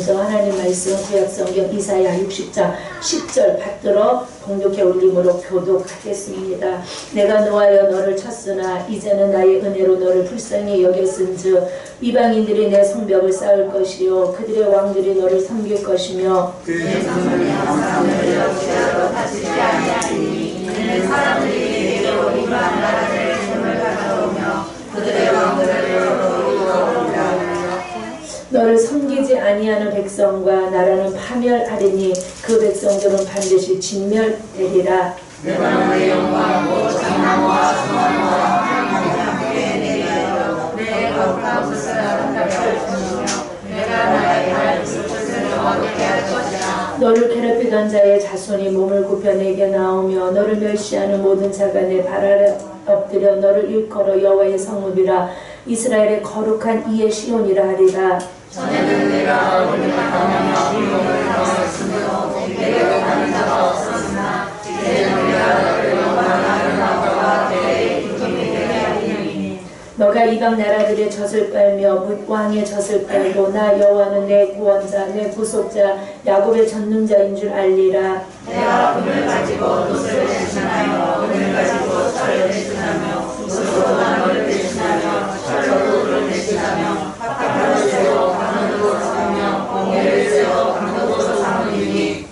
먼저 하나님 말씀 구약성경 이사야 60장 10절 받들어 공독해 올림으로 교독하겠습니다. 내가 노하여 너를 쳤으나 이제는 나의 은혜로 너를 불쌍히 여겼은즉 이방인들이 내 성벽을 쌓을 것이요 그들의 왕들이 너를 섬길 것이며 그의 성전이 항상 너를 역시하러 다치지 아니하리니 이는 사람들이 내게로 이방 나라들의 힘을 가져오며 그들의 왕들을 이루어오리라. 너를 섬기지 아니하는 백성과 나라는 파멸하리니 그 백성들은 반드시 진멸되리라. 내가 너의 영광으로 장나무와 소나무와 함께 내리하여 내 거룩한 것을 아름답게 할 것이며 내가 나의 발끝을 영화롭게 할 것이라. 너를 괴롭히던 자의 자손이 몸을 굽혀 내게 나오며 너를 멸시하는 모든 자가 내 발 아래 엎드려 너를 일컬어 여호와의 성읍이라 이스라엘의 거룩한 이의 시온이라 하리라. 전에는 내가 어른을 당하며 비용을 당했으며 내게 가는 자가 없었으나 이제는 내가 너를 영원한 나라와 내 기쁨이 되게 하리니 너가 이방 나라들의 젖을 빨며 왕의 젖을 빨고 나 여호와는 내 구원자 내 구속자 야곱의 전능자인 줄 알리라. 내가 금을 가지고 돛을 대신하며 은을 가지고 철을 대신하며 돛으로 나무를 대신하며 철로 돌을 대신하며 바깥으로 세워 강으로 삼으며 공예를 세워 강으로 삼으리니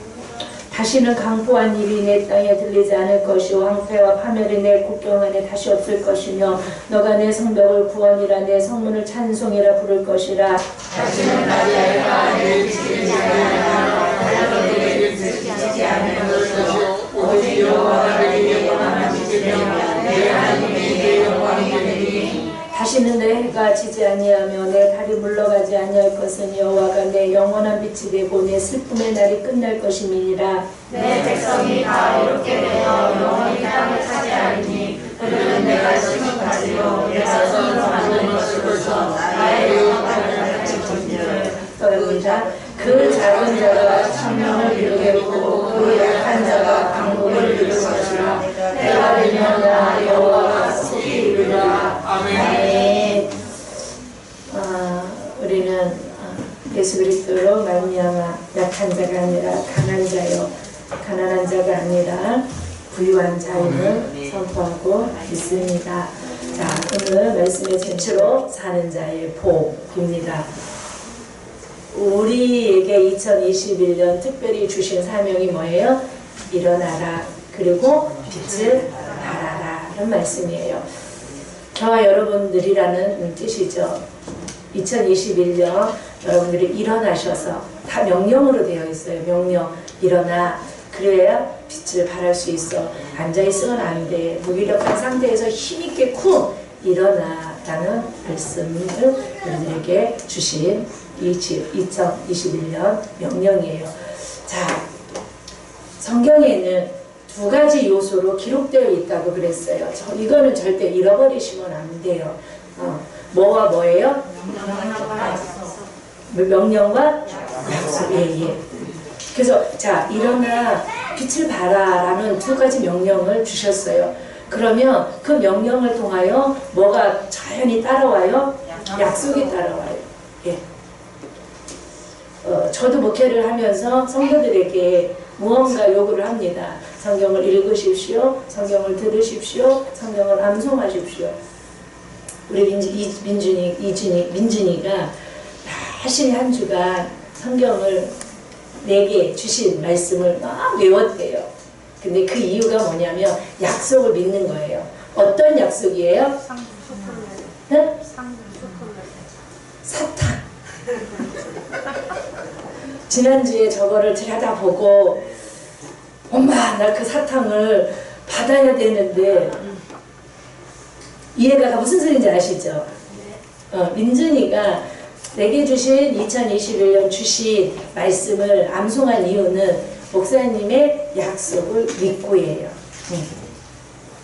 다시는 강포한 일이 내 땅에 들리지 않을 것이요 황폐와 파멸이 내 국경 안에 다시 없을 것이며 너가 내 성벽을 구원이라 내 성문을 찬송이라 부를 것이라. 다시는 나리아가 내 지키지 아니하며 하나님에게 지키지 않을 것이요 오직 여호와가 내게 영원한 빛이며 내 하나님이 내 영광이 되리니 다시는 내 해가 지지 아니하며 내 달이 물러가지 아니할 것은 여호와가 내 영원한 빛이 되고 내 슬픔의 날이 끝날 것임이니라. 내 백성이 다 이렇게 되어 영원히 땅을 차지하리니 그들은 내가 심은 가지요 내가 손으로 만든 것으로서 나의 영광을 가질 것이니라. 그 작은 자가 천명을 이루겠고 그 약한 자가 강국을 이룰 것이라. 내가 되면 나 여호와가 속히 이루리라. 아멘. 우리는 예수 그리스도로 말미암아 약한 자가 아니라 강한 자요 가난한 자가 아니라 부유한 자임을 선포하고 있습니다. 자, 오늘 말씀의 제초로 사는 자의 복입니다. 우리에게 2021년 특별히 주신 사명이 뭐예요? 일어나라 그리고 빛을 발하라 라는 말씀이에요. 저와 여러분들이라는 뜻이죠. 2021년 여러분들이 일어나셔서 다 명령으로 되어 있어요. 명령 일어나 그래야 빛을 발할 수 있어. 앉아있으면 안 돼. 무기력한 상태에서 힘있게 쿵 일어나 라는 말씀을 여러분들에게 주신 2021년 명령이에요. 자, 성경에는 두 가지 요소로 기록되어 있다고 그랬어요. 이거는 절대 잃어버리시면 안 돼요. 뭐와 뭐예요? 명령과 약속. 예. 그래서 자, 일어나 빛을 발하라는 두 가지 명령을 주셨어요. 그러면 그 명령을 통하여 뭐가 자연히 따라와요? 약속이 따라와요. 예. 저도 목회를 하면서 성도들에게 무언가 요구를 합니다. 성경을 읽으십시오. 성경을 들으십시오. 성경을 암송하십시오. 우리 민준이가 다시 한 주간 성경을 내게 주신 말씀을 막 외웠대요. 근데 그 이유가 뭐냐면 약속을 믿는 거예요. 어떤 약속이에요? 네? 사탕. 지난주에 저거를 들여다보고 엄마 나 그 사탕을 받아야 되는데 이해가 무슨 소리인지 아시죠? 민준이가 내게 주신 2021년 주신 말씀을 암송한 이유는 목사님의 약속을 믿고예요.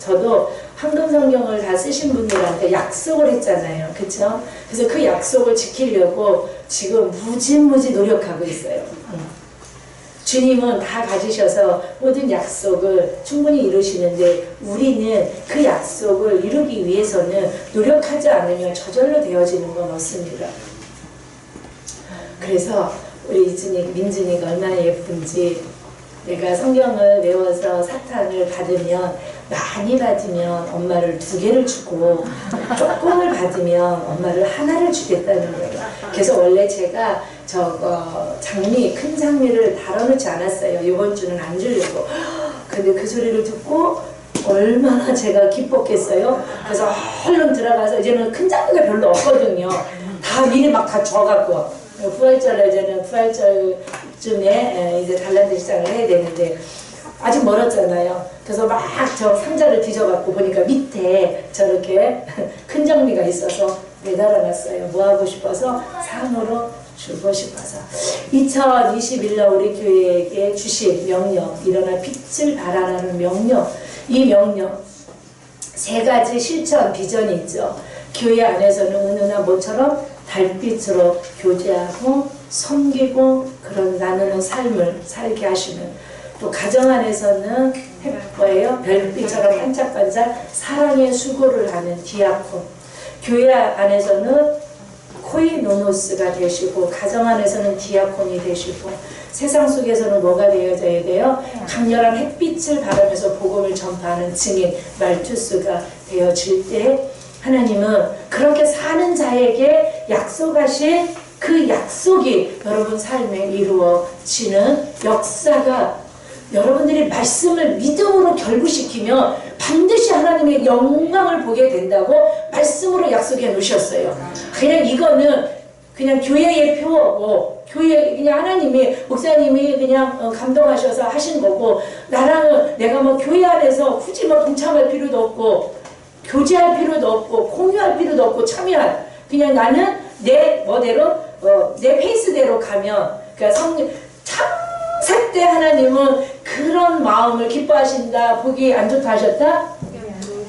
저도 황금성경을 다 쓰신 분들한테 약속을 했잖아요. 그쵸? 그래서 그 약속을 지키려고 지금 무지 노력하고 있어요. 주님은 다 가지셔서 모든 약속을 충분히 이루시는데 우리는 그 약속을 이루기 위해서는 노력하지 않으면 저절로 되어지는 건 없습니다. 그래서 우리 민준이가 얼마나 예쁜지. 내가 성경을 외워서 사탕을 받으면 많이 받으면 엄마를 2개를 주고 조금을 받으면 엄마를 하나를 주겠다는 거예요. 그래서 원래 제가 장미, 큰 장미를 다뤄놓지 않았어요. 이번 주는 안 주려고. 근데 그 소리를 듣고 얼마나 제가 기뻤겠어요. 그래서 얼른 들어가서 이제는 큰 장미가 별로 없거든요. 다 미리 막 다 줘갖고 부활절에는 부활절쯤에 이제 달란트 시장을 해야 되는데 아직 멀었잖아요. 그래서 막 저 상자를 뒤져갖고 보니까 밑에 저렇게 큰 장미가 있어서 매달아놨어요. 뭐 하고 싶어서 상으로 주고 싶어서. 2021년 우리 교회에게 주신 명령, 일어나 빛을 발하라는 명령. 이 명령 3가지 실천 비전이 있죠. 교회 안에서는 은은한 모처럼 달빛으로 교제하고 섬기고 그런 나누는 삶을 살게 하시는, 또 가정 안에서는 뭐예요? 별빛처럼 반짝반짝 사랑의 수고를 하는 디아콘, 교회 안에서는 코이노노스가 되시고 가정 안에서는 디아콘이 되시고, 세상 속에서는 뭐가 되어져야 돼요? 강렬한 햇빛을 바라면서 복음을 전파하는 증인 말투스가 되어질 때 하나님은 그렇게 사는 자에게 약속하신 그 약속이 여러분 삶에 이루어지는 역사가, 여러분들이 말씀을 믿음으로 결부시키면 반드시 하나님의 영광을 보게 된다고 말씀으로 약속해 놓으셨어요. 그냥 이거는 그냥 교회의 표어고, 교회 그냥 하나님이, 목사님이 그냥 감동하셔서 하신 거고, 나랑은 내가 뭐 교회 안에서 굳이 뭐 동참할 필요도 없고 교제할 필요도 없고 공유할 필요도 없고 참여할, 그냥 나는 내 뭐대로 내 페이스대로 가면, 그러니까 창세 때 하나님은 그런 마음을 기뻐하신다. 보기 안 좋다 하셨다?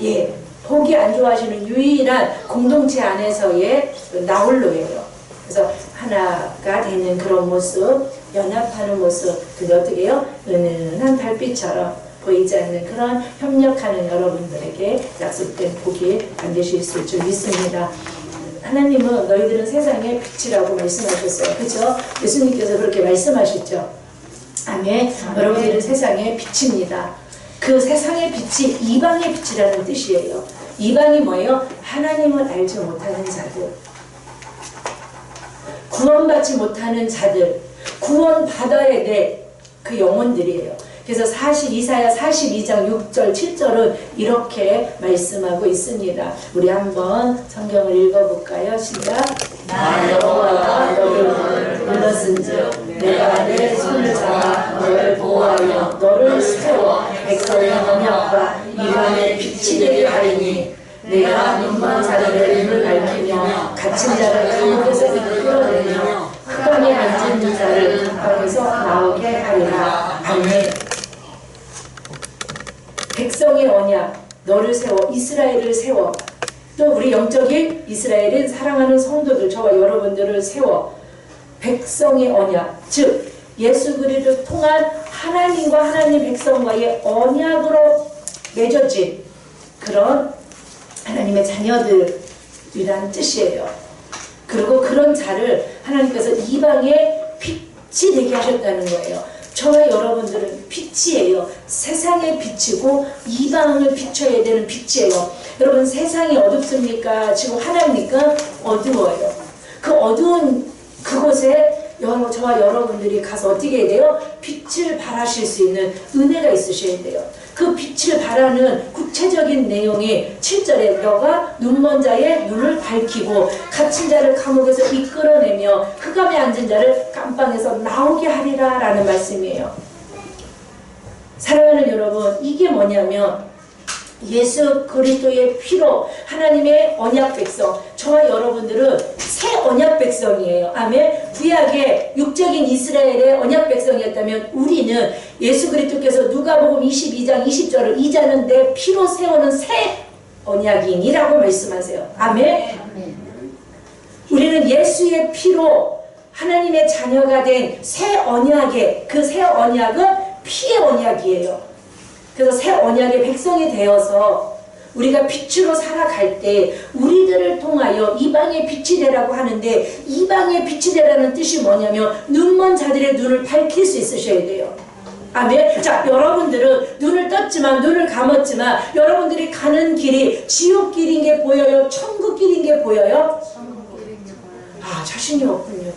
예, 보기 안 좋아하시는 유일한 공동체 안에서의 나홀로예요. 그래서 하나가 되는 그런 모습, 연합하는 모습, 그게 어떻게 해요? 은은한 달빛처럼 보이지 않는 그런 협력하는 여러분들에게 약속된 복이 반드시 있을 줄 믿습니다. 하나님은 너희들은 세상의 빛이라고 말씀하셨어요. 그죠? 예수님께서 그렇게 말씀하셨죠. 아멘. 여러분들은 세상의 빛입니다. 그 세상의 빛이 이방의 빛이라는 뜻이에요. 이방이 뭐예요? 하나님을 알지 못하는 자들, 구원받지 못하는 자들, 구원받아야 될 그 영혼들이에요. 그래서 이사야 42장 6절 7절은 이렇게 말씀하고 있습니다. 우리 한번 성경을 읽어볼까요? 시작. 나 여호와가 너를 불렀은즉 내가 내 손을 잡아 너를 보호하여 너를 세워 백성의 언약과 이방의 빛이 되게 하리니 내가 눈먼 자들의 눈을 밝히며 갇힌 자를 감옥에서 이끌어내며 흑암에 앉은 자를 감옥에서 나오게 하리라. 아멘. 백성의 언약, 너를 세워, 이스라엘을 세워, 또 우리 영적인 이스라엘인 사랑하는 성도들, 저와 여러분들을 세워, 백성의 언약, 즉 예수 그리스도를 통한 하나님과 하나님 백성과의 언약으로 맺어진 그런 하나님의 자녀들이란 뜻이에요. 그리고 그런 자를 하나님께서 이방의 빛이 되게 하셨다는 거예요. 저와 여러분들은 빛이에요. 세상의 빛이고 이방을 비춰야 되는 빛이에요. 여러분, 세상이 어둡습니까? 지금 하나입니까? 어두워요. 그 어두운 그곳에 저와 여러분들이 가서 어떻게 해야 돼요? 빛을 발하실 수 있는 은혜가 있으셔야 돼요. 그 빛을 발하는 구체적인 내용이 7절에 너가 눈먼 자의 눈을 밝히고 갇힌 자를 감옥에서 이끌어내며 흑암에 앉은 자를 감방에서 나오게 하리라 라는 말씀이에요. 사랑하는 여러분, 이게 뭐냐면 예수 그리스도의 피로 하나님의 언약 백성, 저와 여러분들은 새 언약 백성이에요. 아멘. 구약의 육적인 이스라엘의 언약 백성이었다면 우리는 예수 그리스도께서 누가복음 22장 20절을 이 자는 내 피로 세우는 새 언약이니라고 말씀하세요. 아멘. 우리는 예수의 피로 하나님의 자녀가 된 새 언약의 그 새 언약은 피의 언약이에요. 그래서 새 언약의 백성이 되어서 우리가 빛으로 살아갈 때 우리들을 통하여 이방의 빛이 되라고 하는데, 이방의 빛이 되라는 뜻이 뭐냐면 눈먼 자들의 눈을 밝힐 수 있으셔야 돼요. 아멘. 자, 여러분들은 눈을 떴지만, 눈을 감았지만 여러분들이 가는 길이 지옥길인 게 보여요? 천국길인 게 보여요? 아, 자신이 없군요.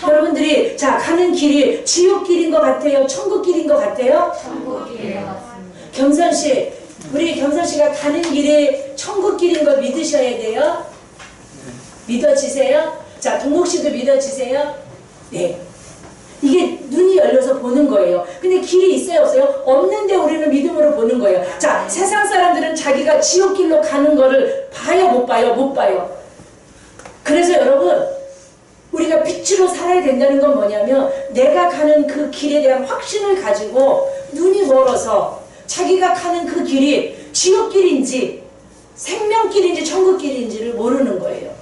여러분들이 자 가는 길이 지옥길인 것 같아요? 천국길인 것 같아요? 천국길인 것 같습니다. 경선씨, 우리 경선씨가 가는 길이 천국길인 거 믿으셔야 돼요? 믿어지세요? 자, 동국씨도 믿어지세요? 네. 이게 눈이 열려서 보는 거예요. 근데 길이 있어요, 없어요? 없는데 우리는 믿음으로 보는 거예요. 자, 세상 사람들은 자기가 지옥길로 가는 거를 봐요, 못 봐요? 못 봐요. 그래서 여러분, 우리가 빛으로 살아야 된다는 건 뭐냐면, 내가 가는 그 길에 대한 확신을 가지고 눈이 멀어서 자기가 가는 그 길이 지옥길인지 생명길인지 천국길인지를 모르는 거예요.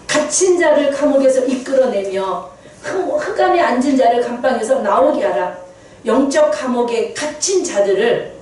갇힌 자를 감옥에서 이끌어내며 흑암에 앉은 자를 감방에서 나오게 하라. 영적 감옥에 갇힌 자들을,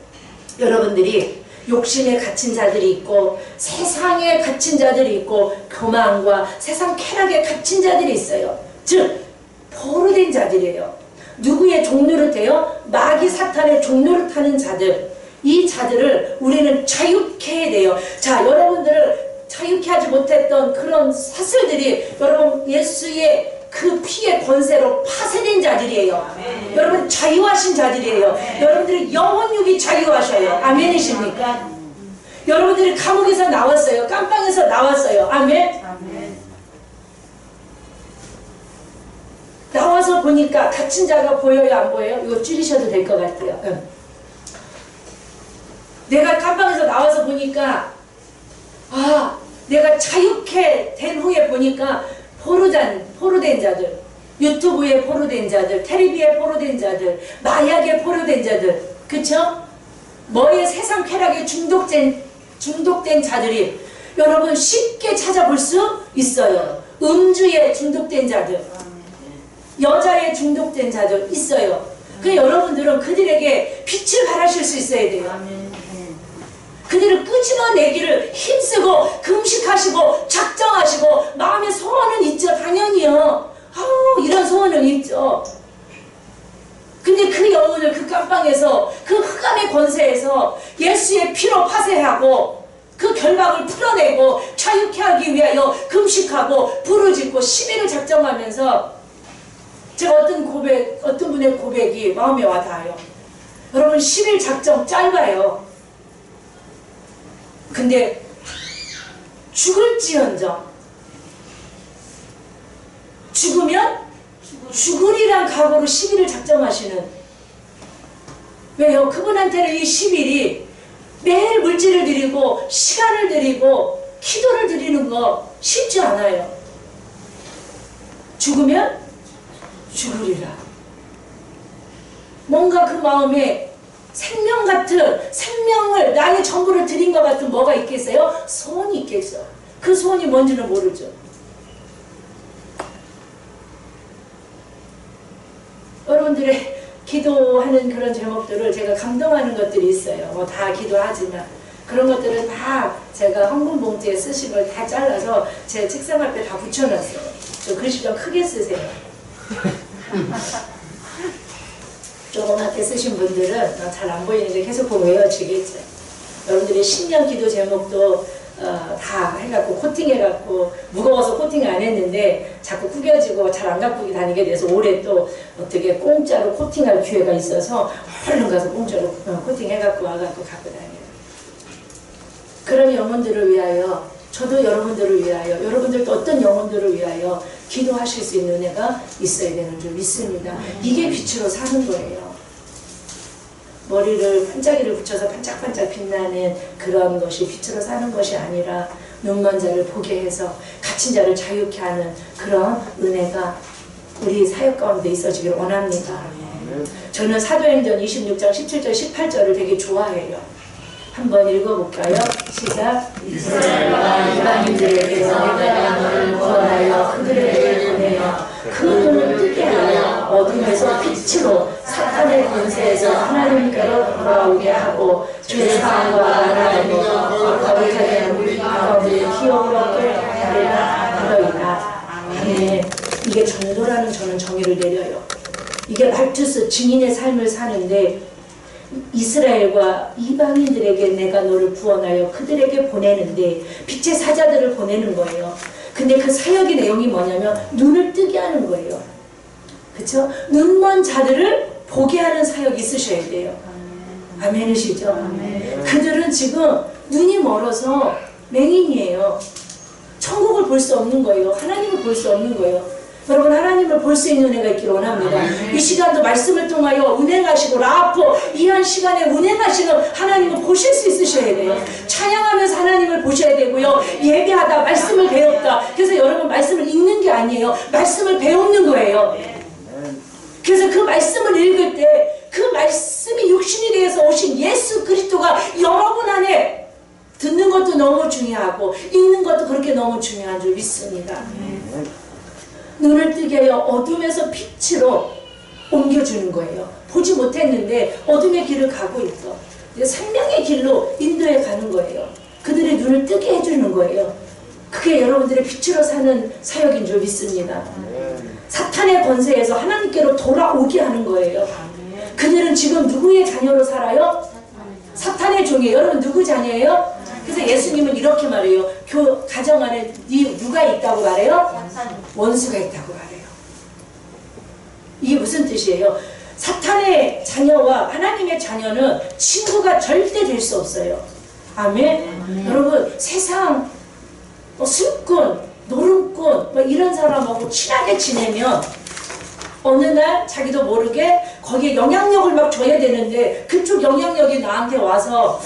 여러분들이 욕심에 갇힌 자들이 있고 세상에 갇힌 자들이 있고 교만과 세상 쾌락에 갇힌 자들이 있어요. 즉 포로된 자들이에요. 누구의 종노릇 해요? 마귀 사탄의 종노릇 하는 자들. 이 자들을 우리는 자유케 해야 돼요. 자, 여러분들을 자유케 하지 못했던 그런 사슬들이 여러분 예수의 그 피의 권세로 파쇄된 자들이에요. 아멘. 여러분 자유하신 자들이에요. 아멘. 여러분들의 영혼육이 자유하셔요. 아멘이십니까? 여러분들이 감옥에서 나왔어요. 깜빵에서 나왔어요. 아멘. 아멘. 나와서 보니까 갇힌 자가 보여요, 안 보여요? 이거 줄이셔도 될 것 같아요. 내가 깜빵에서 나와서 보니까, 아, 내가 자유케 된 후에 보니까 포로된 자들, 유튜브에 포로된 자들, 텔레비에 포로된 자들, 마약에 포로된 자들, 그쵸? 뭐에 세상 쾌락에 중독된 자들이 여러분 쉽게 찾아볼 수 있어요. 음주에 중독된 자들, 여자에 중독된 자들 있어요. 그 여러분들은 그들에게 빛을 발하실 수 있어야 돼요. 그들을 끄집어내기를 힘쓰고 금식하시고 작정하시고 마음의 소원은 있죠. 당연히요. 이런 소원은 있죠. 근데 그 영혼을 그 깜빵에서 그 흑암의 권세에서 예수의 피로 파쇄하고 그 결박을 풀어내고 자유케 하기 위하여 금식하고 부르짖고 시비를 작정하면서, 제가 어떤 분의 고백이 마음에 와닿아요. 여러분 10일 작정 짧아요. 근데 죽을지언정, 죽으면 죽으리란 각오로 10일을 작정하시는, 왜요? 그분한테는 이 10일이 매일 물질을 드리고 시간을 드리고 기도를 드리는 거 쉽지 않아요. 죽으면 죽으리라. 뭔가 그 마음에 생명 같은, 생명을 나의 전부를 드린 것 같은 뭐가 있겠어요? 소원이 있겠어. 그 소원이 뭔지는 모르죠. 여러분들의 기도하는 그런 제목들을 제가 감동하는 것들이 있어요. 뭐 다 기도하지만 그런 것들은 다 제가 헌금 봉투에 쓰신 걸 다 잘라서 제 책상 앞에 다 붙여놨어요. 저 글씨 좀 크게 쓰세요. 조그맣게 쓰신 분들은 잘 안 보이는데 계속 보면 외워지겠죠. 여러분들이 신년 기도 제목도 다 해갖고 코팅해갖고, 무거워서 코팅 안 했는데 자꾸 구겨지고 잘 안 갖고 다니게 돼서 올해 또 어떻게 공짜로 코팅할 기회가 있어서 얼른 가서 공짜로 코팅해갖고 와갖고 갖고 다녀요. 그런 영혼들을 위하여, 저도 여러분들을 위하여, 여러분들도 어떤 영혼들을 위하여 기도하실 수 있는 은혜가 있어야 되는 줄 믿습니다. 이게 빛으로 사는 거예요. 머리를 반짝이를 붙여서 반짝반짝 빛나는 그런 것이 빛으로 사는 것이 아니라 눈먼 자를 보게 해서 갇힌 자를 자유케 하는 그런 은혜가 우리 사역 가운데 있어지길 원합니다. 저는 사도행전 26장 17절 18절을 되게 좋아해요. 한번 읽어볼까요? 시작. 이스라엘과 이방인들에게서 내가 너를 구원하여 그들에게 보내어 그 눈을 뜨게 하여 어둠에서 빛으로 사탄의 권세에서 가운데서 하나님께로 돌아오게 하고 죄 사함과 나라며 거룩하게 하는 우리 가운데 기업을 얻게 하리라. 아멘. 이게 전도라는 저는 정의를 내려요. 이게 말투스 증인의 삶을 사는데 이스라엘과 이방인들에게 내가 너를 구원하여 그들에게 보내는데 빛의 사자들을 보내는 거예요. 근데 그 사역의 내용이 뭐냐면 눈을 뜨게 하는 거예요. 그쵸? 눈먼 자들을 보게 하는 사역이 있으셔야 돼요. 아멘이시죠? 아멘. 그들은 지금 눈이 멀어서 맹인이에요. 천국을 볼 수 없는 거예요. 하나님을 볼 수 없는 거예요. 여러분 하나님을 볼 수 있는 은혜가 있기를 원합니다. 이 시간도 말씀을 통하여 운행하시고 라포 이한 시간에 운행하시는 하나님을 보실 수 있으셔야 돼요. 찬양하면서 하나님을 보셔야 되고요. 예배하다 말씀을 배웠다. 그래서 여러분 말씀을 읽는 게 아니에요. 말씀을 배우는 거예요. 그래서 그 말씀을 읽을 때 그 말씀이 육신이 되어서 오신 예수 그리스도가 여러분 안에 듣는 것도 너무 중요하고 읽는 것도 그렇게 너무 중요한 줄 믿습니다. 눈을 뜨게 하여 어둠에서 빛으로 옮겨주는 거예요. 보지 못했는데 어둠의 길을 가고 있어. 생명의 길로 인도해 가는 거예요. 그들의 눈을 뜨게 해주는 거예요. 그게 여러분들의 빛으로 사는 사역인 줄 믿습니다. 사탄의 권세에서 하나님께로 돌아오게 하는 거예요. 그들은 지금 누구의 자녀로 살아요? 사탄의 종이에요. 여러분 누구 자녀예요? 그래서 예수님은 이렇게 말해요. 가정 안에 누가 있다고 말해요? 원수가 있다고 말해요. 이게 무슨 뜻이에요? 사탄의 자녀와 하나님의 자녀는 친구가 절대 될 수 없어요. 아멘. 여러분 세상 술꾼, 노름꾼 이런 사람하고 친하게 지내면 어느 날 자기도 모르게 거기에 영향력을 막 줘야 되는데 그쪽 영향력이 나한테 와서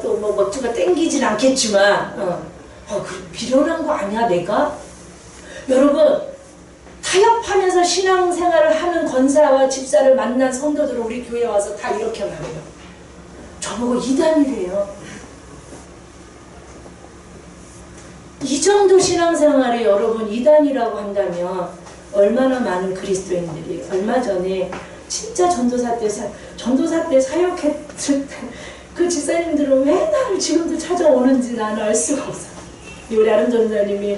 또 뭐가 땡기진 않겠지만 비련한 거 아니야 내가? 여러분 타협하면서 신앙생활을 하는 권사와 집사를 만난 성도들은 우리 교회에 와서 다 이렇게 말해요. 저보고 이단이래요. 이 정도 신앙생활에 여러분 이단이라고 한다면 얼마나 많은 그리스도인들이 얼마 전에 진짜 전도사 때 사역했을 때 그 집사님들은 왜 나를 지금도 찾아오는지 나는 알 수가 없어요. 우리 아름 전사님이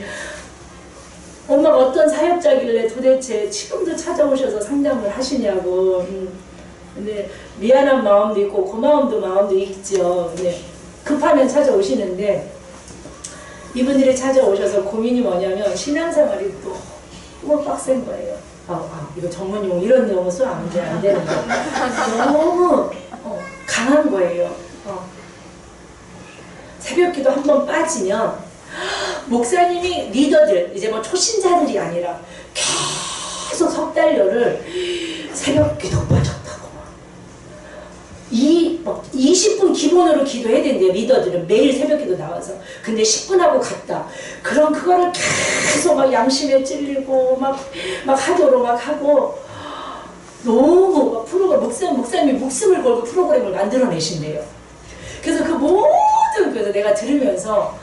엄마가 어떤 사역자길래 도대체 지금도 찾아오셔서 상담을 하시냐고. 근데 미안한 마음도 있고 고마움도 마음도 있죠. 근데 급하면 찾아오시는데 이분들이 찾아오셔서 고민이 뭐냐면 신앙생활이 너무 빡센 거예요. 이거 전문용 이런 내용은 써 안 되는 거. 너무 강한 거예요. 새벽기도 한번 빠지면 목사님이 리더들 이제 뭐 초신자들이 아니라 계속 석 달러를 새벽기도 빠졌다고 20분 기본으로 기도해야 된대요. 리더들은 매일 새벽기도 나와서. 근데 10분 하고 갔다. 그럼 그거를 계속 막 양심에 찔리고 막 하도록 막 하고 너무 막 목사님이 목숨을 걸고 프로그램을 만들어내신대요. 그래서 그 모든 그래서 내가 들으면서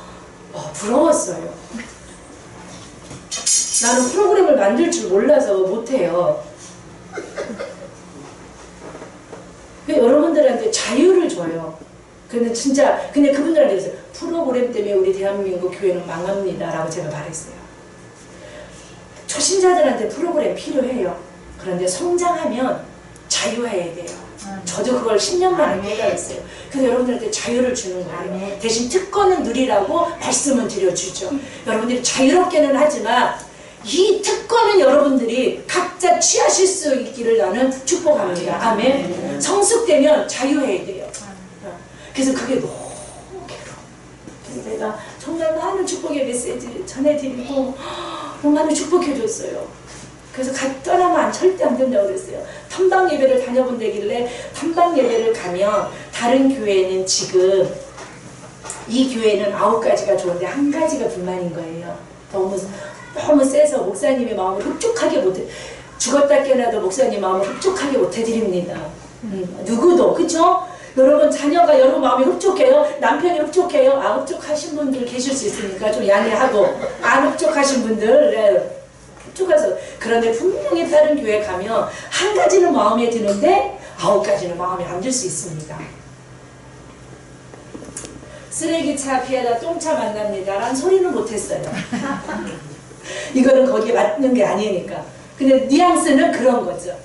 부러웠어요. 나는 프로그램을 만들 줄 몰라서 못해요. 여러분들한테 자유를 줘요. 근데 그분들한테 그랬어요. 프로그램 때문에 우리 대한민국 교회는 망합니다 라고 제가 말했어요. 초신자들한테 프로그램 필요해요. 그런데 성장하면 자유해야 돼요. 저도 그걸 10년 만에 깨달았어요. 그래서 여러분들한테 자유를 주는 거예요. 대신 특권은 누리라고 말씀은 드려주죠. 여러분들이 자유롭게는 하지만 이 특권은 여러분들이 각자 취하실 수 있기를 나는 축복합니다. 아멘. 성숙되면 자유해야 돼요. 그래서 그게 너무 괴로워. 내가 정말 많은 축복의 메시지를 전해드리고 너무 많은 축복해줬어요. 그래서 떠나면 절대 안 된다고 그랬어요. 탐방 예배를 다녀본다길래 탐방 예배를 가면 다른 교회는 지금 이 교회는 9가지가 좋은데 1가지가 불만인 거예요. 너무 세서 목사님의 마음을 흡족하게 못해 죽었다 깨어나도 목사님 마음을 흡족하게 못해드립니다. 누구도 그쵸? 여러분 자녀가 여러분 마음이 흡족해요? 남편이 흡족해요? 흡족하신 분들 계실 수 있으니까 좀 양해하고 안 흡족하신 분들 흡족해서. 그런데 분명히 다른 교회 가면 1가지는 마음에 드는데 9가지는 마음에 안 들 수 있습니다. 쓰레기차 앞에다 똥차 만납니다 라는 소리는 못했어요. 이거는 거기에 맞는 게 아니니까. 근데 뉘앙스는 그런 거죠.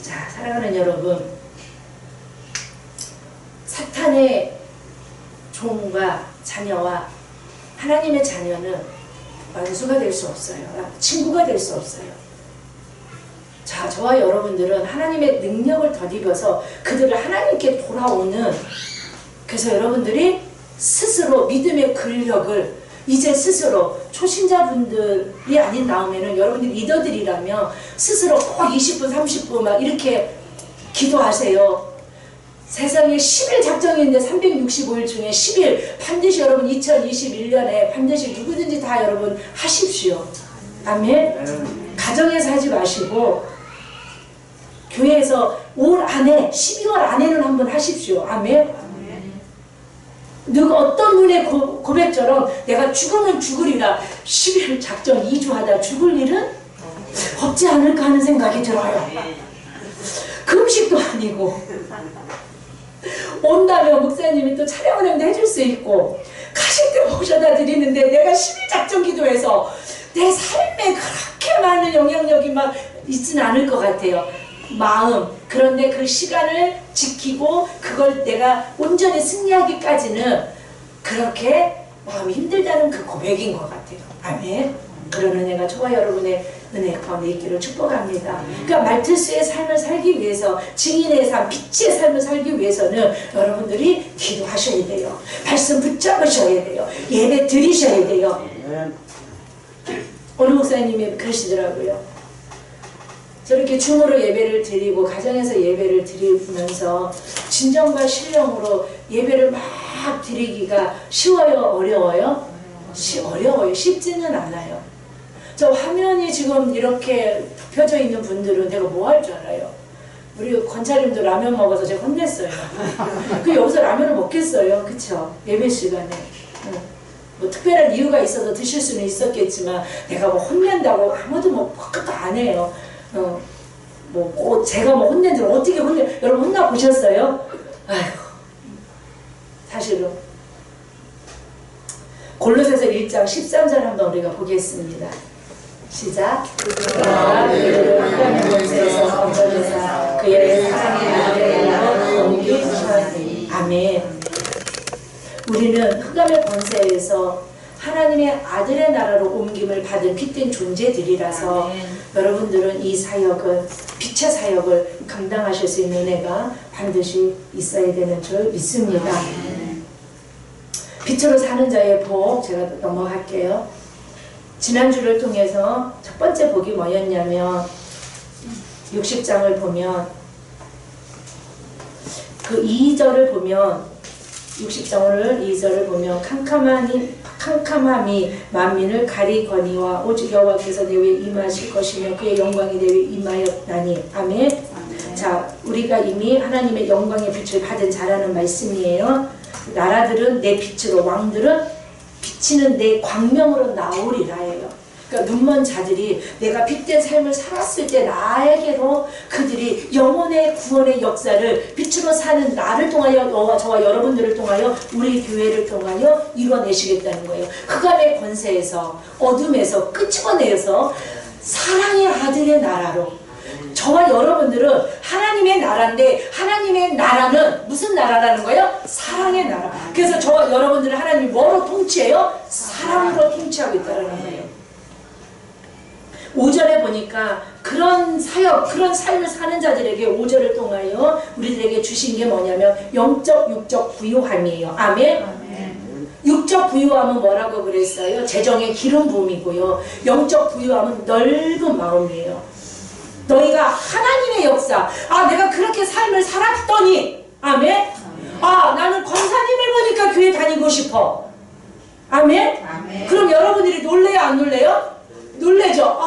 자, 사랑하는 여러분, 사탄의 종과 자녀와 하나님의 자녀는 원수가 될 수 없어요. 친구가 될 수 없어요. 자, 저와 여러분들은 하나님의 능력을 덧입어서 그들을 하나님께 돌아오는, 그래서 여러분들이 스스로 믿음의 근력을 이제 스스로 초신자분들이 아닌 다음에는 여러분들이 리더들이라면 스스로 꼭 20분 30분 막 이렇게 기도하세요. 세상에 10일 작정인데 365일 중에 10일 반드시 여러분 2021년에 반드시 누구든지 다 여러분 하십시오. 아멘. 가정에서 하지 마시고 교회에서 올 안에 12월 안에는 한번 하십시오. 아멘. 누가 어떤 분의 고백처럼 내가 죽으면 죽으리라 10일 작정 2주 하다 죽을 일은 없지 않을까 하는 생각이 들어요. 금식도 아니고 온다면 목사님이 또 촬영을 했는데 해줄 수 있고 가실 때 모셔다 드리는데 내가 10일 작정 기도해서 내 삶에 그렇게 많은 영향력이 막 있지는 않을 것 같아요. 마음, 그런데 그 시간을 지키고 그걸 내가 온전히 승리하기까지는 그렇게 마음이 힘들다는 그 고백인 것 같아요. 아멘. 그런 은혜가 저와 여러분의 은혜 가운데 있기를 축복합니다. 그러니까 말트스의 삶을 살기 위해서, 증인의 삶, 빛의 삶을 살기 위해서는 여러분들이 기도하셔야 돼요. 말씀 붙잡으셔야 돼요. 예배 드리셔야 돼요. 어느 목사님이 그러시더라고요. 저렇게 줌으로 예배를 드리고 가정에서 예배를 드리면서 진정과 신령으로 예배를 막 드리기가 쉬워요? 어려워요? 어려워요. 쉽지는 않아요. 저 화면이 지금 이렇게 펴져 있는 분들은 내가 뭐 할 줄 알아요? 우리 권차림도 라면 먹어서 제가 혼냈어요. 그 여기서 라면을 먹겠어요? 그쵸? 예배 시간에. 뭐 특별한 이유가 있어서 드실 수는 있었겠지만 내가 뭐 혼낸다고 아무도 뭐 그것도 안 해요. 제가 뭐 혼낸들 어떻게 여러분 혼나 보셨어요? 아휴, 사실은 골로새서 1장 13절 한번 우리가 보겠습니다. 시작. 그가 그를 흑암의 권세에서 건져내사 그의 사랑의 나라로 옮기시니. 아멘. 우리는 흑암의 권세에서 하나님의 아들의 나라로 옮김을 받은 빛된 존재들이라서 여러분들은 이 사역을, 빛의 사역을 감당하실 수 있는 은혜가 반드시 있어야 되는 줄 믿습니다. 빛으로 사는 자의 복, 제가 넘어갈게요. 지난주를 통해서 첫 번째 복이 뭐였냐면 60장을 보면 그 2절을 보면 60장을 2절을 보면 캄캄함이 만민을 가리거니와 오직 여호와께서 내 위에 임하실 것이며 그의 영광이 내 위에 임하였나니. 아멘. 자, 우리가 이미 하나님의 영광의 빛을 받은 자라는 말씀이에요. 나라들은 내 빛으로, 왕들은 비치는 내 광명으로 나오리라예요. 그러니까 눈먼 자들이 내가 빛된 삶을 살았을 때 나에게로 그들이 영혼의 구원의 역사를 빛으로 사는 나를 통하여, 저와 여러분들을 통하여, 우리 교회를 통하여 이루어내시겠다는 거예요. 흑암의 권세에서, 어둠에서 끄집어내서 사랑의 아들의 나라로. 저와 여러분들은 하나님의 나라인데 하나님의 나라는 무슨 나라라는 거예요? 사랑의 나라. 그래서 저와 여러분들은 하나님이 뭐로 통치해요? 사랑으로 통치하고 있다는 거예요. 5절에 보니까 그런 사역, 그런 삶을 사는 자들에게 5절을 통하여 우리들에게 주신 게 뭐냐면 영적, 육적 부유함이에요. 아멘? 아멘. 육적 부유함은 뭐라고 그랬어요? 재정의 기름 부음이고요. 영적 부유함은 넓은 마음이에요. 너희가 하나님의 역사, 내가 그렇게 삶을 살았더니, 아멘? 나는 권사님을 보니까 교회 다니고 싶어. 아멘? 아멘. 그럼 여러분들이 놀래요, 안 놀래요? 놀래죠.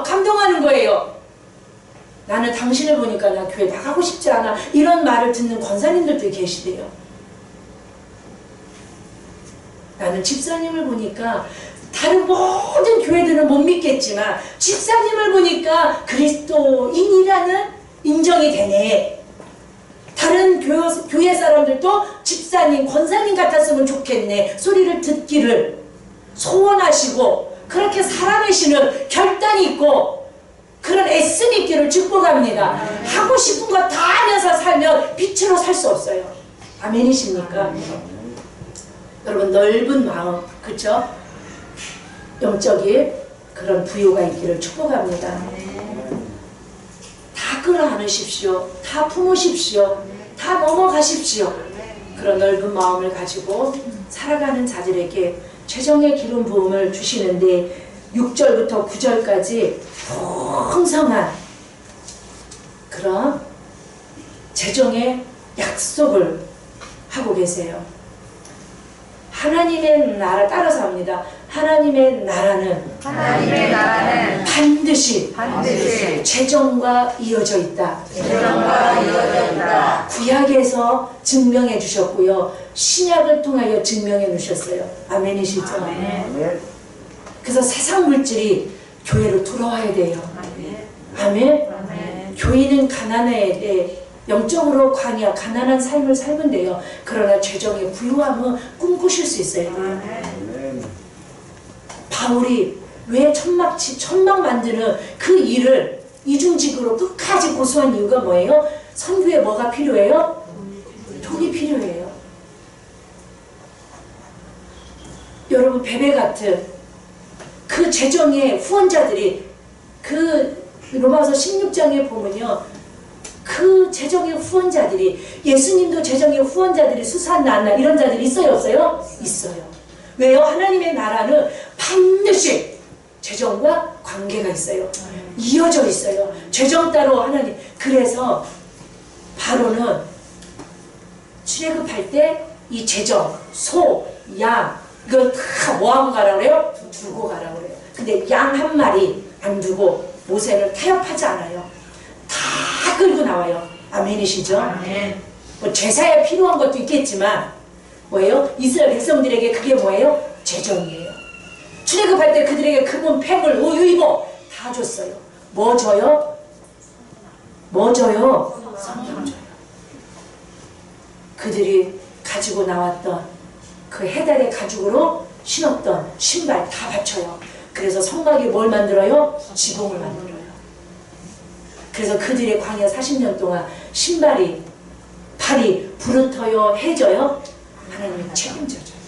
감동하는 거예요. 나는 당신을 보니까 나 교회 나가고 싶지 않아. 이런 말을 듣는 권사님들도 계시대요. 나는 집사님을 보니까 다른 모든 교회들은 못 믿겠어. 있겠지만 집사님을 보니까 그리스도인이라는 인정이 되네. 다른 교회 사람들도 집사님, 권사님 같았으면 좋겠네 소리를 듣기를 소원하시고 그렇게 살아내시는 결단이 있고 그런 애씀이 있기를 축복합니다. 하고 싶은 거 다 하면서 살면 빛으로 살 수 없어요. 아멘이십니까? 여러분 넓은 마음, 그렇죠? 영적인 그런 부요가 있기를 축복합니다. 다 끌어안으십시오. 다 품으십시오. 다 넘어가십시오. 그런 넓은 마음을 가지고 살아가는 자들에게 최정의 기름 부음을 주시는데 6절부터 9절까지 풍성한 그런 재정의 약속을 하고 계세요. 하나님의 나라 따라서 합니다. 하나님의 나라는 반드시 재정과 이어져 있다. 구약에서 증명해 주셨고요. 신약을 통하여 증명해 주셨어요. 아멘이시죠? 아멘. 그래서 세상 물질이 교회로 돌아와야 돼요. 아멘. 아멘. 교인은 가난해 영적으로 광야 가난한 삶을 살면 돼요. 그러나 죄정의 부유함은 꿈꾸실 수 있어야 돼요. 바울이 왜 천막 만드는 그 일을 이중직으로 끝까지 고수한 이유가 뭐예요? 선교에 뭐가 필요해요? 돈이 필요해요. 여러분 베베 같은 그 재정의 후원자들이 그 로마서 16장에 보면요. 그 재정의 후원자들이 예수님도 재정의 후원자들이 수산 나나 이런 자들이 있어요 없어요? 있어요. 왜요? 하나님의 나라는 반드시 재정과 관계가 있어요. 이어져 있어요. 재정 따로 하나님. 그래서 바로는 출애굽할 때 이 재정, 소, 양 이걸 다 뭐하고 가라 그래요? 두고 가라 그래요. 근데 양 한 마리 안 두고 모세를 타협하지 않아요. 다 끌고 나와요. 아멘이시죠? 아멘. 뭐 제사에 필요한 것도 있겠지만 뭐예요? 이스라엘 백성들에게 그게 뭐예요? 재정이에요. 출애굽할 때 그들에게 금은 팩을 우유 이모 다 줬어요. 뭐 줘요? 뭐 줘요? 성경 줘요. 그들이 가지고 나왔던 그 해달의 가죽으로 신었던 신발 다 바쳐요. 그래서 성막이 뭘 만들어요? 지붕을 만들어요. 그래서 그들의 광야 40년 동안 신발이 발이 부르터요 해져요? 하나님이 책임져줘요.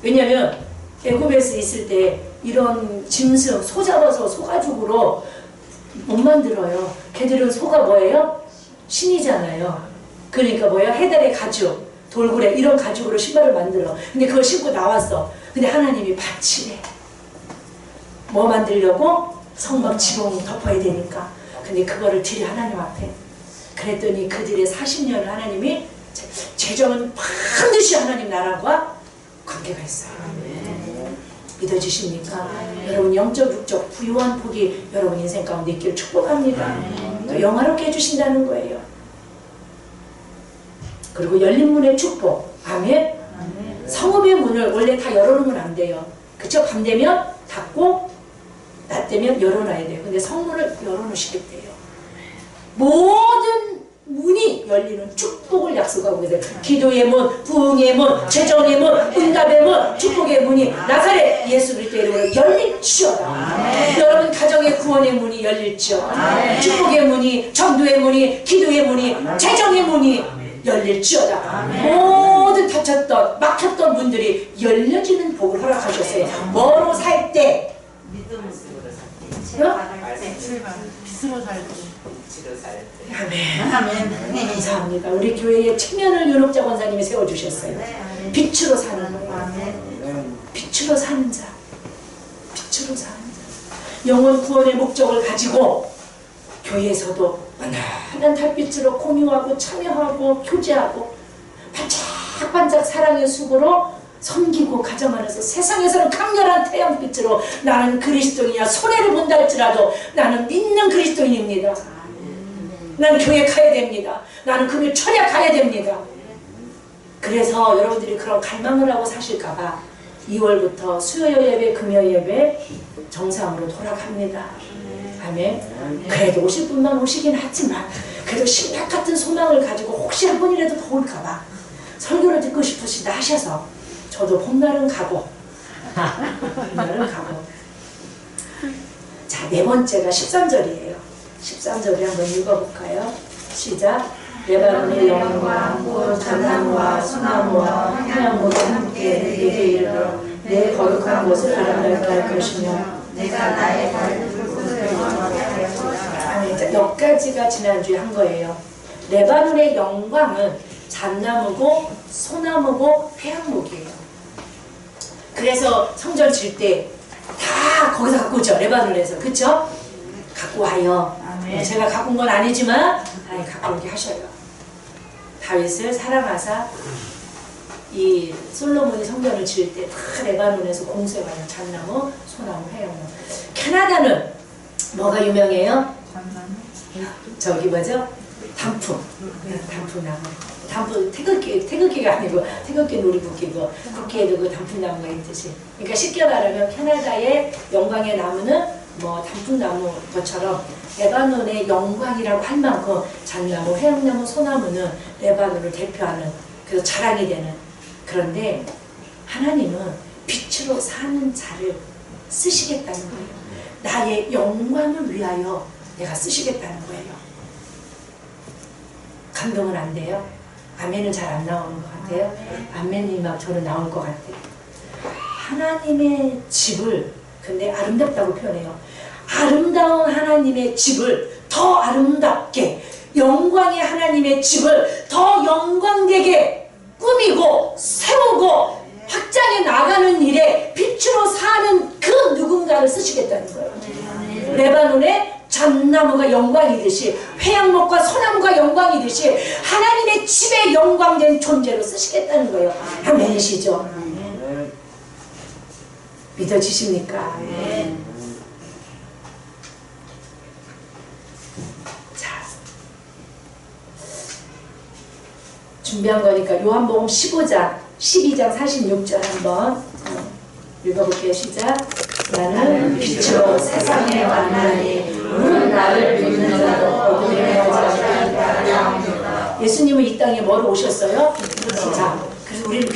왜냐하면 애굽에서 있을 때 이런 짐승 소 잡아서 소가죽으로 못 만들어요. 걔들은 소가 뭐예요? 신이잖아요. 그러니까 뭐예요? 해달의 가죽, 돌고래 이런 가죽으로 신발을 만들어. 근데 그걸 신고 나왔어. 근데 하나님이 바치래. 뭐 만들려고? 성막 지붕 덮어야 되니까. 근데 그거를 드려 하나님 앞에. 그랬더니 그들의 40년을 하나님이 재정은 반드시 하나님 나라와 관계가 있어요. 믿어주십니까? 여러분 영적 육적 부유한 복이 여러분 인생 가운데 있기를 축복합니다. 또 영화롭게 해주신다는 거예요. 그리고 열린 문의 축복. 아멘. 성읍의 문을 원래 다 열어놓으면 안 돼요. 그쵸? 밤 되면 닫고 낮 되면 열어놔야 돼요. 근데 성문을 열어놓으시겠대요. 모든 문이 열리는 축복을 약속하고 계세요. 기도의 문, 부흥의 문, 재정의 문, 응답의 문, 축복의 문이 나사렛 예수 그리스도의 이름으로 열릴지어다. 여러분 가정의 구원의 문이 열릴지어다. 축복의 문이, 전도의 문이, 기도의 문이, 재정의 문이 열릴지어다. 모든 닫혔던 막혔던 문들이 열려지는 복을 허락하셨어요. 뭐로 살 때? 믿음으로 살 때. 빛으로 살 때. 아멘. 아멘. 감사합니다. 우리 교회에 체면을 윤옥자 권사님이 세워주셨어요. 빛으로 사는 거예요. 빛으로 사는 자. 빛으로 사는 자. 영혼 구원의 목적을 가지고 교회에서도 완전한 달빛으로 공유하고 참여하고 교제하고 반짝반짝 사랑의 수고로 섬기고 가정 안에서 세상에서는 강렬한 태양빛으로 나는 그리스도인이야 손해를 본다 할지라도 나는 믿는 그리스도인입니다. 나는 교회 가야 됩니다. 나는 금요 철야 가야 됩니다. 그래서 여러분들이 그런 갈망을 하고 사실까봐 2월부터 수요 예배, 금요 예배 정상으로 돌아갑니다. 아멘. 그래도 오실 분만 오시긴 하지만 그래도 신탁 같은 소망을 가지고 혹시 한 번이라도 더 올까봐 설교를 듣고 싶으시다 하셔서 저도 봄날은 가고 봄날은 가고. 자, 네 번째가 13절이에요. 13절을 한번 읽어볼까요? 시작. 레바논의 영광 곧 잣나무와 소나무와 향나무가 함께 내게 이르러 내 거룩한 곳을 아름답게 할 것이며 내가 나의 발을 곳을 영원하게 할 것이다. 몇 가지가 지난주에 한 거예요. 레바논의 영광은 잣나무고 소나무고 회양목이에요. 그래서 성전 질 때 다 거기서 갖고 오죠. 레바논에서. 그쵸? 갖고 와요. 아멘. 제가 갖고 온 건 아니지만 갖고 오게 하셔요. 다윗을 사랑하사 이 솔로몬이 성전을 지을 때 다 레바논에서 공수해와요. 잣나무, 소나무, 회양목. 캐나다는 뭐가 유명해요? 저기 뭐죠? 단풍. 단풍나무. 단풍, 태극기가 아니고 태극기 놀이국기고 국기에도 그 단풍나무가 있듯이. 그러니까 쉽게 말하면 캐나다의 영광의 나무는 뭐 단풍나무 것처럼 레바논의 영광이라고 할 만큼 잣나무, 회양나무, 소나무는 레바논을 대표하는 그래서 자랑이 되는. 그런데 하나님은 빛으로 사는 자를 쓰시겠다는 거예요. 나의 영광을 위하여 내가 쓰시겠다는 거예요. 감동은 안 돼요? 아멘은 잘 안 나오는 것 같아요? 아멘이 막 저는 나올 것 같아요. 하나님의 집을 근데 아름답다고 표현해요. 아름다운 하나님의 집을 더 아름답게 영광의 하나님의 집을 더 영광되게 꾸미고 세우고 확장해 나가는 일에 빛으로 사는 그 누군가를 쓰시겠다는 거예요. 레바논의 잣나무가 영광이듯이 회양목과 소나무가 영광이듯이 하나님의 집에 영광된 존재로 쓰시겠다는 거예요. 아멘이시죠? 믿어지십니까? 자, 준비한 거니까 요한복음 15장 12장 46절 한번 읽어볼게요. 시작. 나는 빛으로 세상에 왔나니 너는 나를 믿는 자도 어둠에 거하지 않게 하리라. 예수님은 이 땅에 뭐로 오셨어요? 자, 그래서 우리는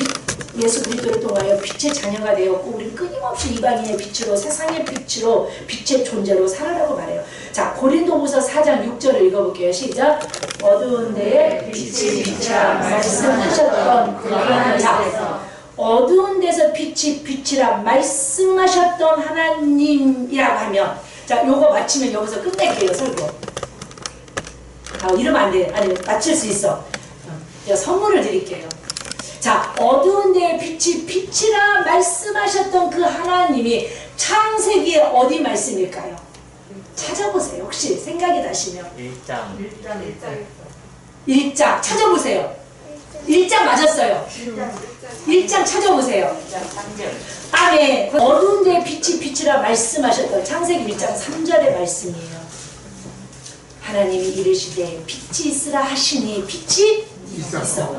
예수 그리스도를 통하여 빛의 자녀가 되었고 우리는 끊임없이 이방인의 빛으로 세상의 빛으로 빛의 존재로 살아라고 말해요. 자, 고린도후서 4장 6절을 읽어볼게요. 시작. 어두운 데에 빛이 빛이라 말씀하셨던 그 하나님께서 어두운 데서 빛이 빛이라 말씀하셨던 하나님이라고 하면 자, 요거 마치면 여기서 끝낼게요. 설교. 이러면 안 돼. 아니, 마칠 수 있어. 제가 선물을 드릴게요. 자, 어두운 데에 빛이 빛이라 말씀하셨던 그 하나님이 창세기에 어디 말씀일까요? 찾아보세요. 혹시 생각이 나시면 1장 찾아보세요. 1장 맞았어요. 1장 찾아보세요. 아멘. 어두운 데에 빛이 빛이라 말씀하셨던 창세기 1장 3절의 말씀이에요. 하나님이 이르시되 빛이 있으라 하시니 빛이 있어.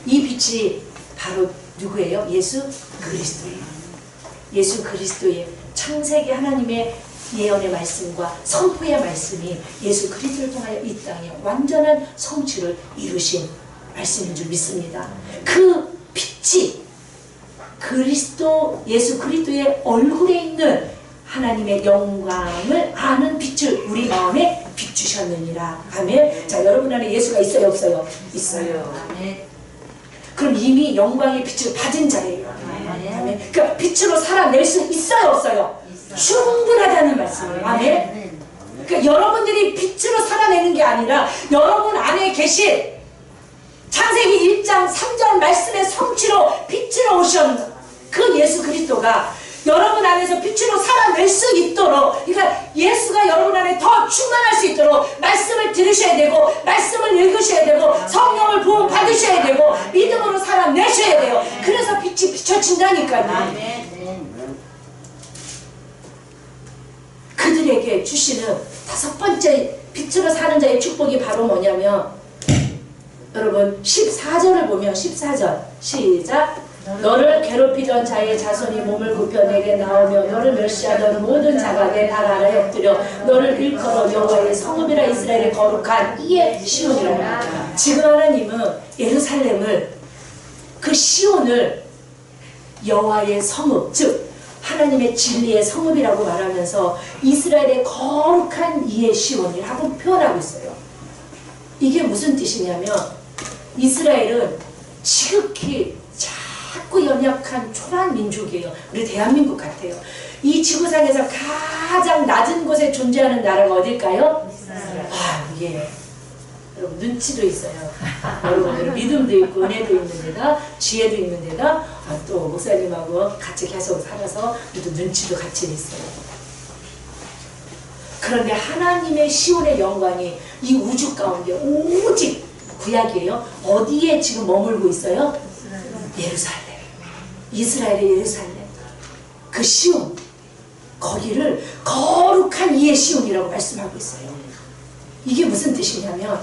이 빛이 바로 누구예요? 예수 그리스도예요. 예수 그리스도의 창세기 하나님의 예언의 말씀과 선포의 말씀이 예수 그리스도를 통하여 이 땅에 완전한 성취를 이루신 말씀인 줄 믿습니다. 그 빛이 그리스도 예수 그리스도의 얼굴에 있는 하나님의 영광을 아는 빛을 우리 마음에 비추셨느니라. 아멘. 자, 여러분 안에 예수가 있어요, 없어요? 있어요. 아멘. 그럼 이미 영광의 빛을 받은 자예요. 아멘. 그러니까 빛으로 살아낼 수 있어요, 없어요? 충분하다는 말씀이에요. 아멘. 그러니까 여러분들이 빛으로 살아내는 게 아니라 여러분 안에 계신 창세기 1장 3절 말씀의 성취로 빛으로 오신 그 예수 그리스도가 여러분 안에서 빛으로 살아낼 수 있도록, 그러니까 예수가 여러분 안에 더 충만할 수 있도록 말씀을 들으셔야 되고 말씀을 읽으셔야 되고 성령을 부어 받으셔야 되고 믿음으로 살아내셔야 돼요. 그래서 빛이 비춰진다니까요. 그들에게 주시는 5번째 빛으로 사는 자의 축복이 바로 뭐냐면, 여러분 14절을 보면 14절 시작. 너를 괴롭히던 자의 자손이 몸을 굽혀 내게 나오며 너를 멸시하던 모든 자가 내 발 아래 엎드려 너를 일컬어 여호와의 성읍이라 이스라엘의 거룩한 이의 시온이라. 지금 하나님은 예루살렘을, 그 시온을 여호와의 성읍, 즉 하나님의 진리의 성읍이라고 말하면서 이스라엘의 거룩한 이의 시온이라고 표현하고 있어요. 이게 무슨 뜻이냐면 이스라엘은 지극히 자꾸 연약한 초라한 민족이에요. 우리 대한민국 같아요. 이 지구상에서 가장 낮은 곳에 존재하는 나라가 어딜까요? 이게 여러분 눈치도 있어요. 여러분들 믿음도 있고 은혜도 있는 데다 지혜도 있는 데다 또 목사님하고 같이 계속 살아서 우리도 눈치도 같이 있어요. 그런데 하나님의 시온의 영광이 이 우주 가운데 오직 구약이에요. 어디에 지금 머물고 있어요? 예루살렘. 이스라엘의 예루살렘. 그 시온. 거기를 거룩한 이의 시온이라고 말씀하고 있어요. 이게 무슨 뜻이냐면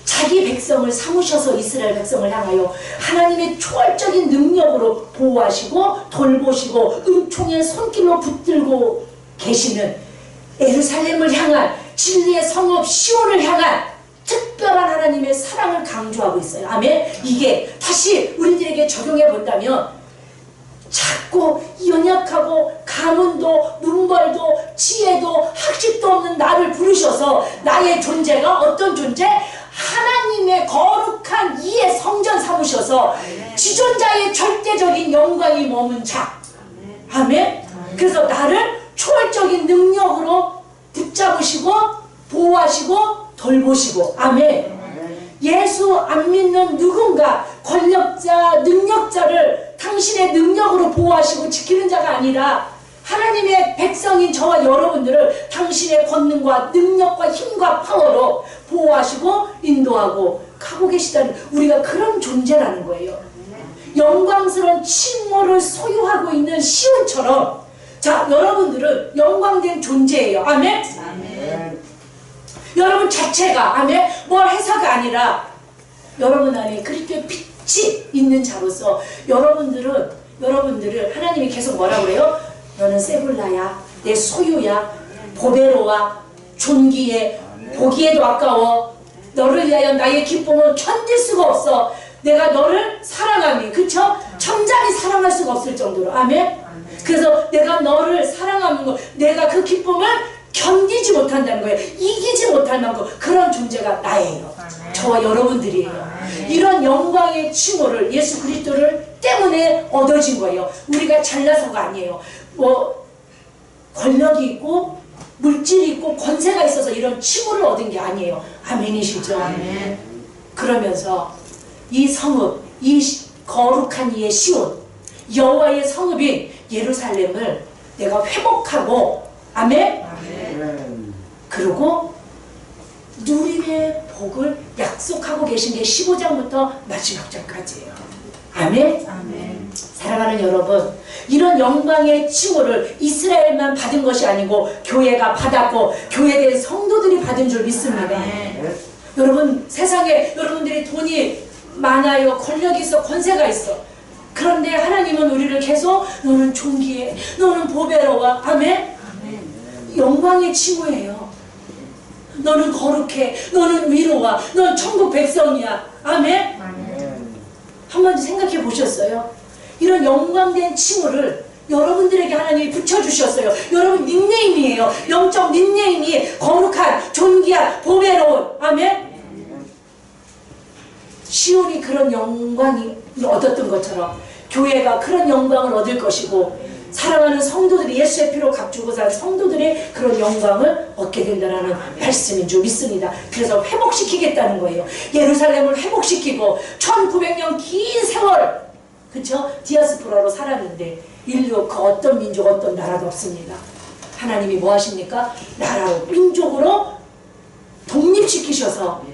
자기 백성을 삼으셔서 이스라엘 백성을 향하여 하나님의 초월적인 능력으로 보호하시고 돌보시고 은총의 손길로 붙들고 계시는 예루살렘을 향한 진리의 성읍 시온을 향한 특별한 하나님의 사랑을 강조하고 있어요. 아멘. 이게 다시 우리들에게 적용해 본다면 작고 연약하고 가문도 문벌도 지혜도 학식도 없는 나를 부르셔서 나의 존재가 어떤 존재? 하나님의 거룩한 이의 성전 삼으셔서 지존자의 절대적인 영광이 머문 자. 아멘. 그래서 나를 초월적인 능력으로 붙잡으시고 보호하시고 돌보시고. 아멘. 예수 안 믿는 누군가 권력자 능력자를 당신의 능력으로 보호하시고 지키는 자가 아니라 하나님의 백성인 저와 여러분들을 당신의 권능과 능력과 힘과 파워로 보호하시고 인도하고 가고 계시다는, 우리가 그런 존재라는 거예요. 영광스러운 칭호를 소유하고 있는 시온처럼 자, 여러분들은 영광된 존재예요. 아멘? 아멘. 여러분 자체가 아멘 뭘 해서가 아니라 여러분 안에 그리스도의 빛이 있는 자로서 여러분들을 하나님이 계속 뭐라고 그래요? 너는 세불라야, 내 소유야, 보배로와 존귀해, 보기에도 아까워, 너를 위하여 나의 기쁨은 견딜 수가 없어. 내가 너를 사랑하니, 그쵸? 천장이 사랑할 수가 없을 정도로. 아멘? 그래서 내가 너를 사랑하는 거, 내가 그 기쁨을 견디지 못한다는 거예요. 이기지 못할 만큼 그런 존재가 나예요. 저와 여러분들이에요. 이런 영광의 칭호를 예수 그리스도를 때문에 얻어진 거예요. 우리가 잘나서가 아니에요. 뭐 권력이 있고 물질이 있고 권세가 있어서 이런 칭호를 얻은 게 아니에요. 아멘이시죠? 아멘. 그러면서 이 성읍, 이 거룩한 이의 시온, 여호와의 성읍인 예루살렘을 내가 회복하고, 아멘? 아멘. 그리고 누림의 복을 약속하고 계신 게 15장부터 마지막 장까지예요. 아멘? 아멘. 사랑하는 여러분, 이런 영광의 칭호를 이스라엘만 받은 것이 아니고 교회가 받았고 교회된 성도들이 받은 줄 믿습니다. 아멘. 여러분, 세상에 여러분들이 돈이 많아요, 권력이 있어, 권세가 있어. 그런데 하나님은 우리를 계속 너는 존귀해, 너는 보배로워. 아멘? 아멘. 영광의 칭호예요. 너는 거룩해, 너는 위로와, 넌 천국 백성이야. 아멘? 아멘. 한번 생각해 보셨어요? 이런 영광된 칭호를 여러분들에게 하나님이 붙여주셨어요. 여러분 닉네임이에요. 영적 닉네임이 거룩한, 존귀한, 보배로운. 아멘? 시온이 그런 영광이 얻었던 것처럼 교회가 그런 영광을 얻을 것이고 사랑하는 성도들이 예수의 피로 값주고 산 성도들이 그런 영광을 얻게 된다는 말씀인 줄 믿습니다. 그래서 회복시키겠다는 거예요. 예루살렘을 회복시키고 1900년 긴 세월, 그쵸? 디아스포라로 살았는데 인류 그 어떤 민족 어떤 나라도 없습니다. 하나님이 뭐 하십니까? 나라로 민족으로 독립시키셔서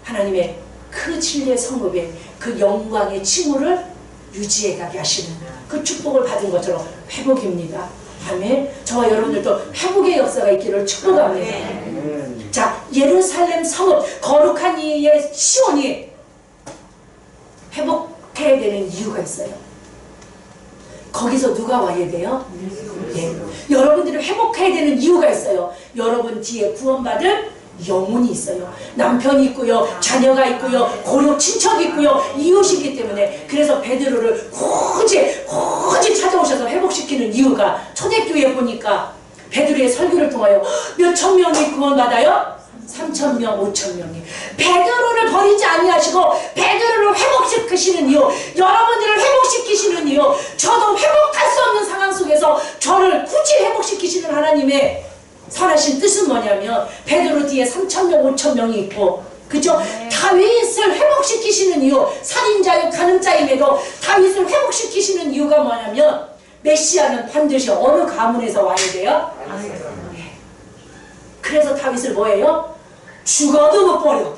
하나님의 그 진리의 성읍에 그 영광의 칭호를 유지해가게 하시는 그 축복을 받은 것처럼 회복입니다. 아멘. 저와 여러분들도 회복의 역사가 있기를 축복합니다. 아멘. 자, 예루살렘 성읍 거룩한 이의 시온이 회복해야 되는 이유가 있어요. 거기서 누가 와야 돼요? 예. 여러분들이 회복해야 되는 이유가 있어요. 여러분 뒤에 구원받을 영혼이 있어요. 남편이 있고요, 자녀가 있고요, 고려 친척이 있고요, 이웃이기 때문에. 그래서 베드로를 굳이 찾아오셔서 회복시키는 이유가, 초대교회 보니까 베드로의 설교를 통하여 몇천 명이 구원받아요? 3,000명, 5,000명이. 베드로를 버리지 아니하시고 베드로를 회복시키시는 이유, 여러분들을 회복시키시는 이유, 저도 회복할 수 없는 상황 속에서 저를 굳이 회복시키시는 하나님의 선하신 뜻은 뭐냐면, 베드로 뒤에 3,000명, 5,000명이 있고, 그죠? 다윗을 회복시키시는 이유, 살인자요 간음자임에도 다윗을 회복시키시는 이유가 뭐냐면, 메시아는 반드시 어느 가문에서 와야 돼요? 그래서 다윗을 뭐예요? 죽어도 못 버려.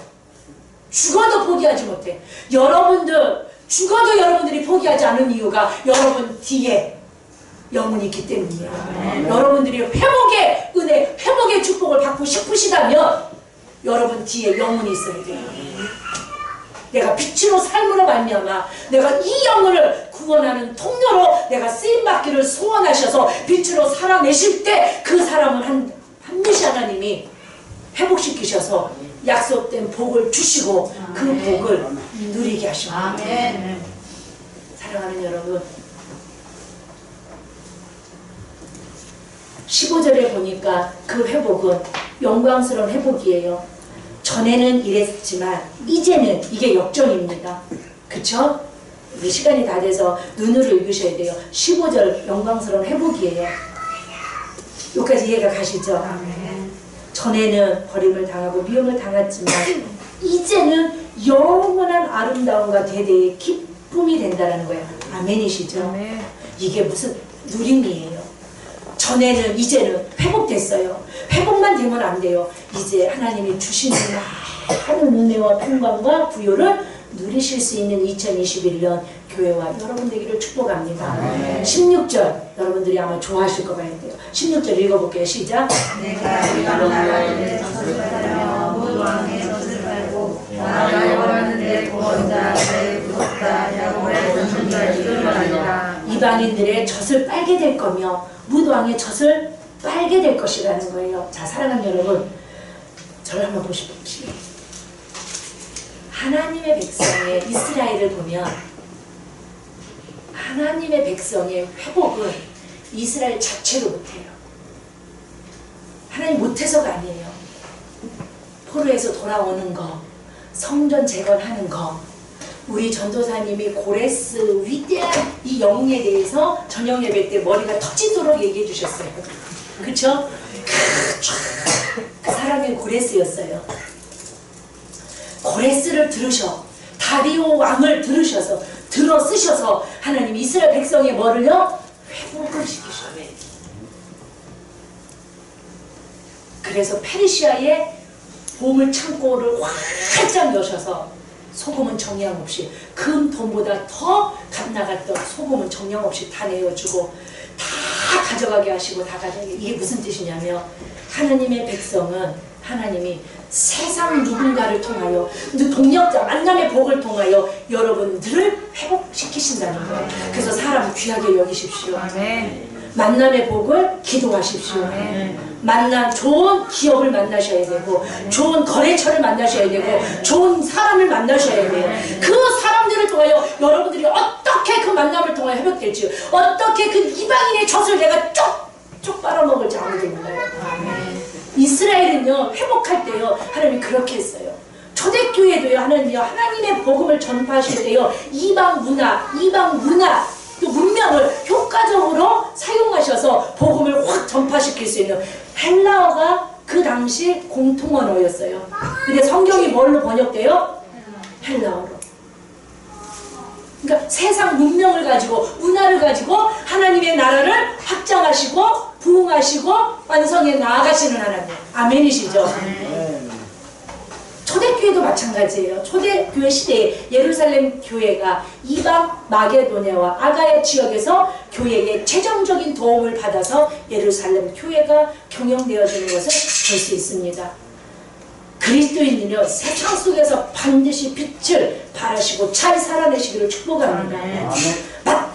죽어도 포기하지 못해. 여러분들 죽어도 여러분들이 포기하지 않은 이유가 여러분 뒤에 영혼이 있기 때문이에요. 여러분들이 회복의 은혜, 회복의 축복을 받고 싶으시다면 여러분 뒤에 영혼이 있어야 돼요. 내가 빛으로 삶으로 말미암아 내가 이 영혼을 구원하는 통로로 내가 쓰임받기를 소원하셔서 빛으로 살아내실 때 그 사람은 반드시 하나님이 회복시키셔서 약속된 복을 주시고 그 복을 누리게 하십니다. 사랑하는 여러분, 15절에 보니까 그 회복은 영광스러운 회복이에요. 전에는 이랬지만 이제는, 이게 역전입니다. 그쵸? 우리 시간이 다 돼서 눈으로 읽으셔야 돼요. 15절 영광스러운 회복이에요. 여기까지 이해가 가시죠? 전에는 버림을 당하고 미움을 당했지만 이제는 영원한 아름다움과 대대의 기쁨이 된다는 거예요. 아멘이시죠? 이게 무슨 누림이에요. 전에는, 이제는 회복됐어요. 회복만 되면 안 돼요. 이제 하나님이 주시는 많은 은혜와 평강과 부요를 누리실 수 있는 2021년 교회와 여러분 되기를 축복합니다. 16절 여러분들이 아마 좋아하실 것 같아요. 16절 읽어볼게요. 시작. 내가 이방 나라에 젖을 빨며 모두 왕의 젖을 빨고 나라에 원하는데 구원자 내 구속자 야곱의 전천자 이끌어가리라. 이방인들의 젖을 빨게 될 거며 무도왕의 젖을 빨게 될 것이라는 거예요. 자, 사랑하는 여러분, 저를 한번 보십시오. 하나님의 백성의 이스라엘을 보면 하나님의 백성의 회복은 이스라엘 자체로 못해요. 하나님 못해서가 아니에요. 포로에서 돌아오는 거, 성전 재건하는 거, 우리 전도사님이 고레스 위대한 이 영웅에 대해서 저녁 예배 때 머리가 터지도록 얘기해 주셨어요. 그쵸? 그 사람이 고레스였어요. 고레스를 들으셔, 다리오 왕을 들으셔서 들어 쓰셔서 하나님 이스라엘 백성의 뭐를요? 회복을 시키셔요. 그래서 페르시아의 보물 창고를 활짝 여셔서 소금은 정량 없이, 금 돈보다 더 값 나갔던 소금은 정량 없이 다 내어주고 다 가져가게 하시고 다 가져가게. 이게 무슨 뜻이냐면 하나님의 백성은 하나님이 세상 누군가를 통하여, 동력자 만남의 복을 통하여 여러분들을 회복시키신다는 거예요. 그래서 사람 귀하게 여기십시오. 만남의 복을 기도하십시오. 만난 좋은 기업을 만나셔야 되고, 좋은 거래처를 만나셔야 되고, 좋은 사람을 만나셔야 돼요. 그 사람들을 통하여 여러분들이 어떻게 그 만남을 통하여 회복될지, 어떻게 그 이방인의 젖을 내가 쪽쪽 빨아먹을지 아무도 몰라요. 이스라엘은요, 회복할 때요, 하나님이 그렇게 했어요. 초대교회도요, 하나님이요, 하나님의 복음을 전파하실 때요, 이방 문화, 또 문명을 효과적으로 사용하셔서 복음을 확 전파시킬 수 있는, 헬라어가 그 당시 공통 언어였어요. 근데 성경이 뭘로 번역돼요? 헬라어로. 그러니까 세상 문명을 가지고, 문화를 가지고 하나님의 나라를 확장하시고 부흥하시고 완성해 나아가시는 하나님. 아멘이시죠? 초대교회도 마찬가지예요. 초대교회 시대에 예루살렘 교회가 이방 마게도냐와 아가야 지역에서 교회의 재정적인 도움을 받아서 예루살렘 교회가 경영되어지는 것을 볼 수 있습니다. 그리스도인은요, 세상 속에서 반드시 빛을 발하시고 잘 살아내시기를 축복합니다.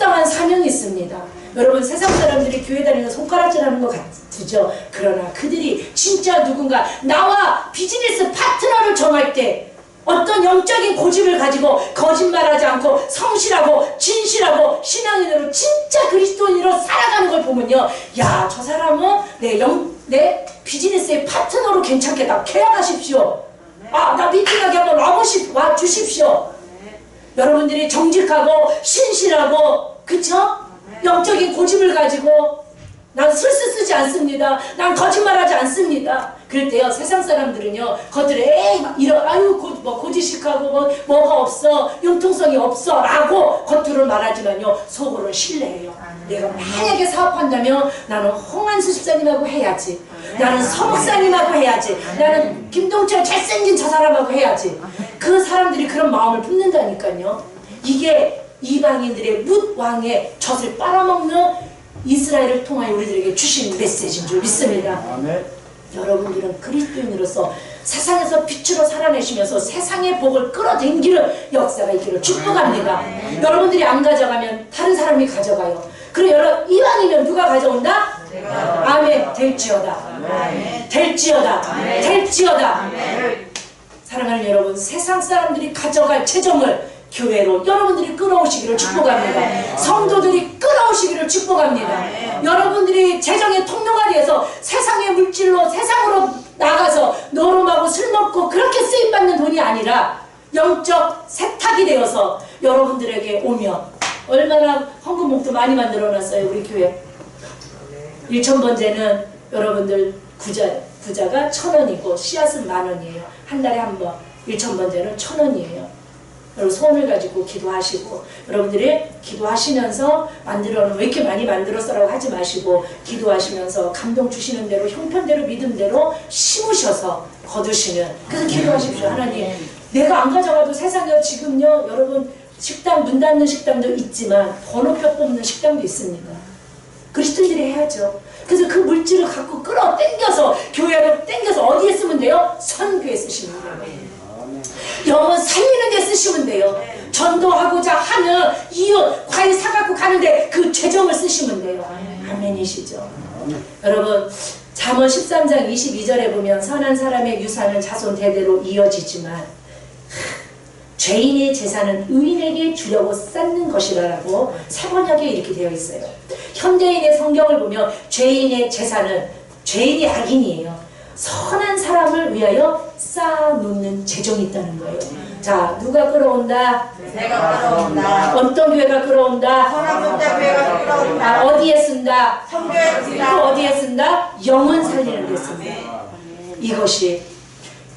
합당한 사명이 있습니다. 여러분 세상 사람들이 교회 다니는 손가락질하는 것 같죠. 그러나 그들이 진짜 누군가 나와 비즈니스 파트너를 정할 때 어떤 영적인 고집을 가지고 거짓말하지 않고 성실하고 진실하고 신앙인으로 진짜 그리스도인으로 살아가는 걸 보면요, 야, 저 사람은 내 비즈니스의 파트너로 괜찮겠다. 계약하십시오. 아, 나 미팅하게 한번 와 주십시오. 여러분들이 정직하고 신실하고, 그쵸? 영적인 고집을 가지고 난 술수 쓰지 않습니다. 난 거짓말하지 않습니다. 그럴 때요, 세상 사람들은요, 겉으로 막 아유 고지식하고 뭐가 없어, 융통성이 없어 라고 겉으로 말하지만요, 속으로는 신뢰해요. 내가 만약에 사업한다면 나는 홍한수 집사님하고 해야지, 나는 서목사님하고 해야지, 나는 김동철 잘생긴 저 사람하고 해야지. 그 사람들이 그런 마음을 품는다니까요. 이게 이방인들의 뭇 왕의 젖을 빨아먹는 이스라엘을 통하여 우리들에게 주신 메시지인 줄 믿습니다. 아멘. 여러분들은 그리스도인으로서 세상에서 빛으로 살아내시면서 세상의 복을 끌어당기는 역사가 있기를 축복합니다. 여러분들이 안 가져가면 다른 사람이 가져가요. 그리고 이왕이면 누가 가져온다? 아멘. 될지어다. 아멘. 될지어다. 아멘. 될지어다. 아멘. 사랑하는 여러분, 세상 사람들이 가져갈 재정을 교회로 여러분들이 끌어오시기를 축복합니다. 성도들이 끌어오시기를 축복합니다. 여러분들이 재정의 통로가 되어서 세상의 물질로 세상으로 나가서 노름하고 술 먹고 그렇게 쓰임받는 돈이 아니라 영적 세탁이 되어서 여러분들에게 오면, 얼마나 헌금목도 많이 만들어놨어요 우리 교회. 1,000번째는 여러분들 구자가 1,000원이고 씨앗은 10,000원이에요. 한 달에 한 번. 1,000번째는 1,000원이에요. 여러분 소원을 가지고 기도하시고, 여러분들이 기도하시면서 만들어는 왜 이렇게 많이 만들었어라고 하지 마시고, 기도하시면서 감동 주시는 대로 형편대로 믿음대로 심으셔서 거두시는, 그래서 기도하십시오. 하나님, 내가 안 가져가도 세상에 지금요, 여러분 식당 문 닫는 식당도 있지만 번호표 뽑는 식당도 있습니다. 그리스도인들이 해야죠. 그래서 그 물질을 갖고 끌어 당겨서 교회로 당겨서 어디에 쓰면 돼요? 선교에 쓰시면 돼요. 영혼 살리는 데 쓰시면 돼요. 전도하고자 하는 이웃 과일 사갖고 가는데 그 재정을 쓰시면 돼요. 아멘이시죠. 여러분 잠언 13장 22절에 보면 선한 사람의 유산은 자손 대대로 이어지지만 죄인의 재산은 의인에게 주려고 쌓는 것이라고 사번역에 이렇게 되어 있어요. 현대인의 성경을 보면 죄인의 재산은, 죄인이 악인이에요. 선한 사람을 위하여 쌓아놓는 재정이 있다는 거예요. 자, 누가 끌어온다? 내가 끌어온다. 어떤 교회가 끌어온다? 선한 교회가 끌어온다. 어디에 쓴다? 성교에 쓴다. 또 어디에 쓴다? 영혼 살리는 데 쓴다. 이것이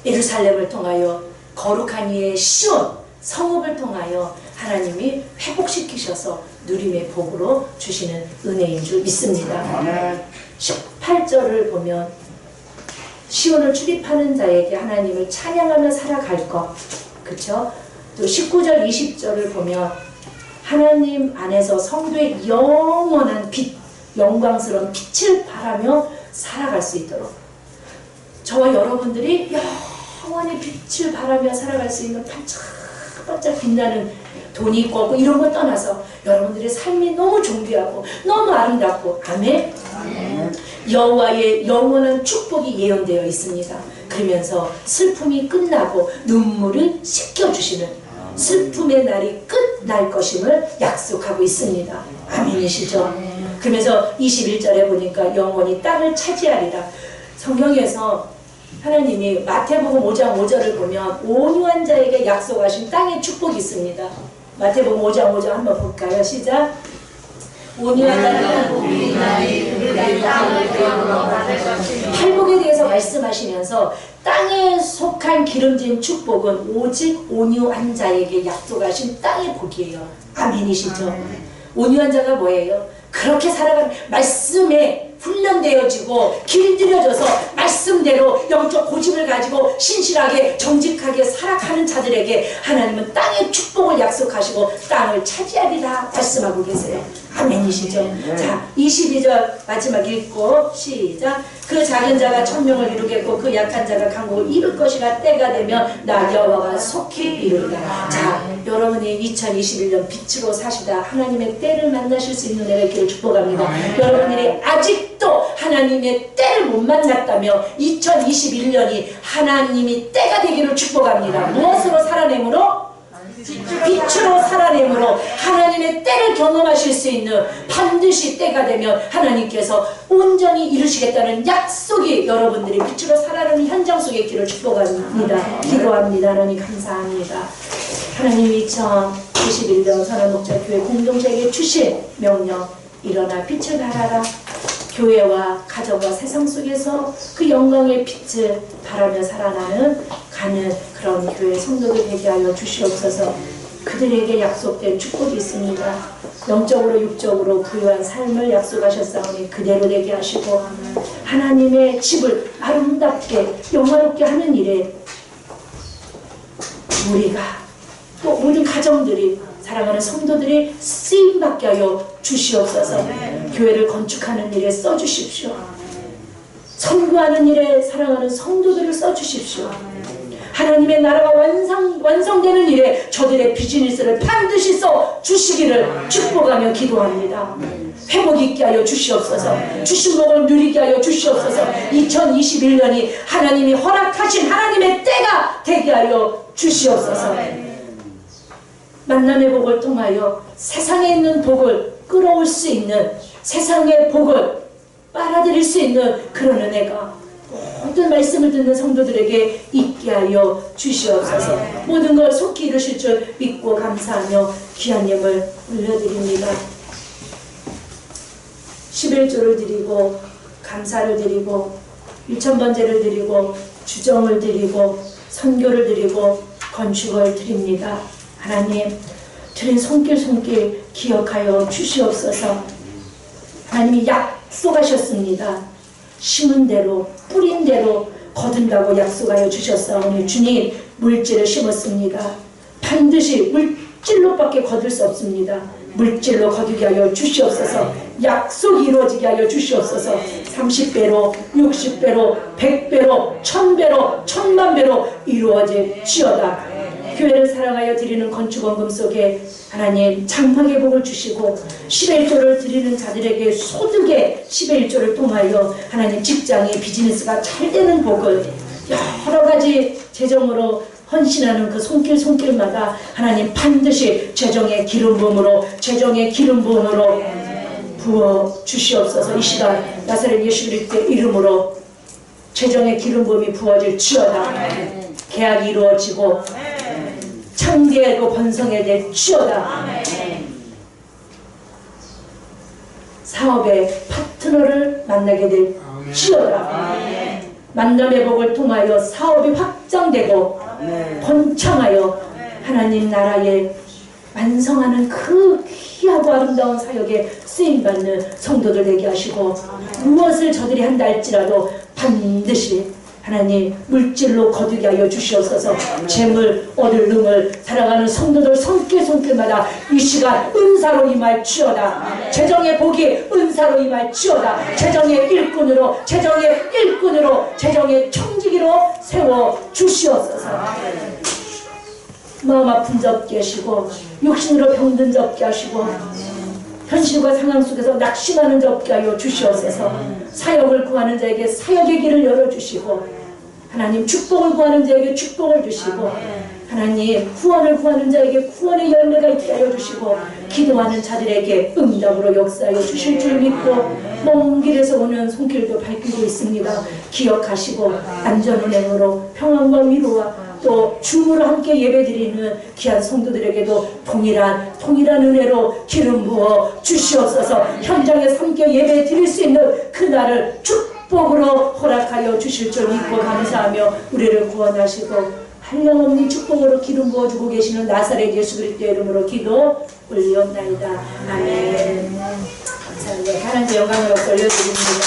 예루살렘을 통하여 거룩한 이의 시온 성읍을 통하여 하나님이 회복시키셔서 누림의 복으로 주시는 은혜인 줄 믿습니다. 18절을 보면 시온을 출입하는 자에게 하나님을 찬양하며 살아갈 것, 그쵸? 또 19절 20절을 보면 하나님 안에서 성도의 영원한 빛, 영광스러운 빛을 바라며 살아갈 수 있도록, 저와 여러분들이 영원히 빛을 바라며 살아갈 수 있는 반짝반짝 빛나는 돈이 있고 없고 이런 걸 떠나서 여러분들의 삶이 너무 존귀하고 너무 아름답고, 아멘? 여호와의 영원한 축복이 예언되어 있습니다. 그러면서 슬픔이 끝나고 눈물을 씻겨주시는 슬픔의 날이 끝날 것임을 약속하고 있습니다. 아멘이시죠? 그러면서 21절에 보니까 영원히 땅을 차지하리라. 성경에서 하나님이 마태복음 5장 5절을 보면 온유한 자에게 약속하신 땅의 축복이 있습니다. 마태복음 5장 5절 한번 볼까요? 시작. 온유한 자는 팔복에 대해서 말씀하시면서 땅에 속한 기름진 축복은 오직 온유한 자에게 약속하신 땅의 복이에요. 아멘이시죠? 온유한 자가 뭐예요? 그렇게 살아가는, 말씀에 훈련되어지고 길들여져서 말씀대로 영적 고집을 가지고 신실하게 정직하게 살아가는 자들에게 하나님은 땅의 축복을 약속하시고 땅을 차지하리라 말씀하고 계세요. 아멘이시죠? 자, 22절 마지막 읽고 시작. 그 작은 자가 천명을 이루겠고 그 약한 자가 강국을 이룰 것이라. 때가 되면 나 여호와가 속히 이루리라. 자, 여러분이 2021년 빛으로 사시다 하나님의 때를 만나실 수 있는 은혜가 있기를 축복합니다. 여러분들이 아직도 하나님의 때를 못 만났다며 2021년이 하나님이 때가 되기를 축복합니다. 무엇으로 살아내므로? 빛으로 살아내므로 하나님의 때를 경험하실 수 있는, 반드시 때가 되면 하나님께서 온전히 이루시겠다는 약속이 여러분들이 빛으로 살아내는 현장 속에 있기를 축복합니다. 기도합니다. 하나님 감사합니다. 하나님 2021년 선한목자교회 공동체에게 주신 명령, 일어나 빛을 발하라. 교회와 가정과 세상 속에서 그 영광의 빛을 발하며 살아나는 가는 그런 교회 성도들 되게 하여 주시옵소서. 그들에게 약속된 축복이 있습니다. 영적으로 육적으로 부유한 삶을 약속하셨사오니 그대로 되게 하시고 하나님의 집을 아름답게 영화롭게 하는 일에 우리가 또 모든 가정들이 사랑하는 성도들이 쓰임받게 하여 주시옵소서. 교회를 건축하는 일에 써주십시오. 선교하는 일에 사랑하는 성도들을 써주십시오. 하나님의 나라가 완성되는 일에 저들의 비즈니스를 반드시 써주시기를 축복하며 기도합니다. 회복 있게 하여 주시옵소서. 주신 복을 누리게 하여 주시옵소서. 2021년이 하나님이 허락하신 하나님의 때가 되게 하여 주시옵소서. 만남의 복을 통하여 세상에 있는 복을 끌어올 수 있는, 세상의 복을 빨아들일 수 있는 그런 은혜가 모든 말씀을 듣는 성도들에게 있게 하여 주시옵소서. 모든 걸 속히 이루실 줄 믿고 감사하며 귀한 예물 올려드립니다. 11조를 드리고 감사를 드리고 1,000번제를 드리고 주정을 드리고 선교를 드리고 건축을 드립니다. 하나님, 드린 손길 기억하여 주시옵소서. 하나님이 약속하셨습니다. 심은 대로 뿌린 대로 거둔다고 약속하여 주셨사오니 주님, 물질을 심었습니다. 반드시 물질로밖에 거둘 수 없습니다. 물질로 거두게 하여 주시옵소서. 약속이 이루어지게 하여 주시옵소서. 30배로 60배로 100배로 1000배로 1000만배로 이루어질지어다. 교회를 사랑하여 드리는 건축원금 속에 하나님 장막의 복을 주시고 11조를 드리는 자들에게 소득의 11조를 통하여 하나님 직장의 비즈니스가 잘 되는 복을 여러 가지 재정으로 헌신하는 그 손길마다 하나님 반드시 재정의 기름 부음으로 부어 주시옵소서. 이 시간 나사렛 예수 그리스도의 이름으로 재정의 기름 부음이 부어질지어다. 계약이 이루어지고 창대하고 번성해질 지어다. 사업의 파트너를 만나게 될 지어다. 만남의 복을 통하여 사업이 확장되고 번창하여 하나님 나라에 완성하는 그 귀하고 아름다운 사역에 쓰임받는 성도들 되게 하시고 무엇을 저들이 한다 할지라도 반드시 하나님 물질로 거두게 하여 주시옵소서. 재물 얻을 능을 살아가는 성도들 손길마다 이 시간 은사로 임할지어다. 재정의 복이 은사로 임할지어다. 재정의 일꾼으로 재정의 청지기로 세워 주시옵소서. 마음 아픈 적게 하시고 육신으로 병든 적게 하시고 현실과 상황 속에서 낙심하는 적게 하여 주시옵소서. 사역을 구하는 자에게 사역의 길을 열어주시고 하나님 축복을 구하는 자에게 축복을 주시고 하나님 구원을 구하는 자에게 구원의 열매가 있게 하여 주시고 기도하는 자들에게 응답으로 역사하여 주실 줄 믿고 먼 길에서 오는 손길도 밟히고 있습니다. 기억하시고 안전운행으로 평안과 위로와 또 줌으로 함께 예배드리는 귀한 성도들에게도 동일한 은혜로 기름 부어 주시옵소서. 현장에서 함께 예배 드릴 수 있는 그날을 축복으로 허락하여 주실 줄 믿고 감사하며 우리를 구원하시고 한량없는 축복으로 기름 부어주고 계시는 나사렛 예수 그리스도의 이름으로 기도 올리옵나이다. 아멘. 감사합니다. 하나님의 영광을 올려드립니다.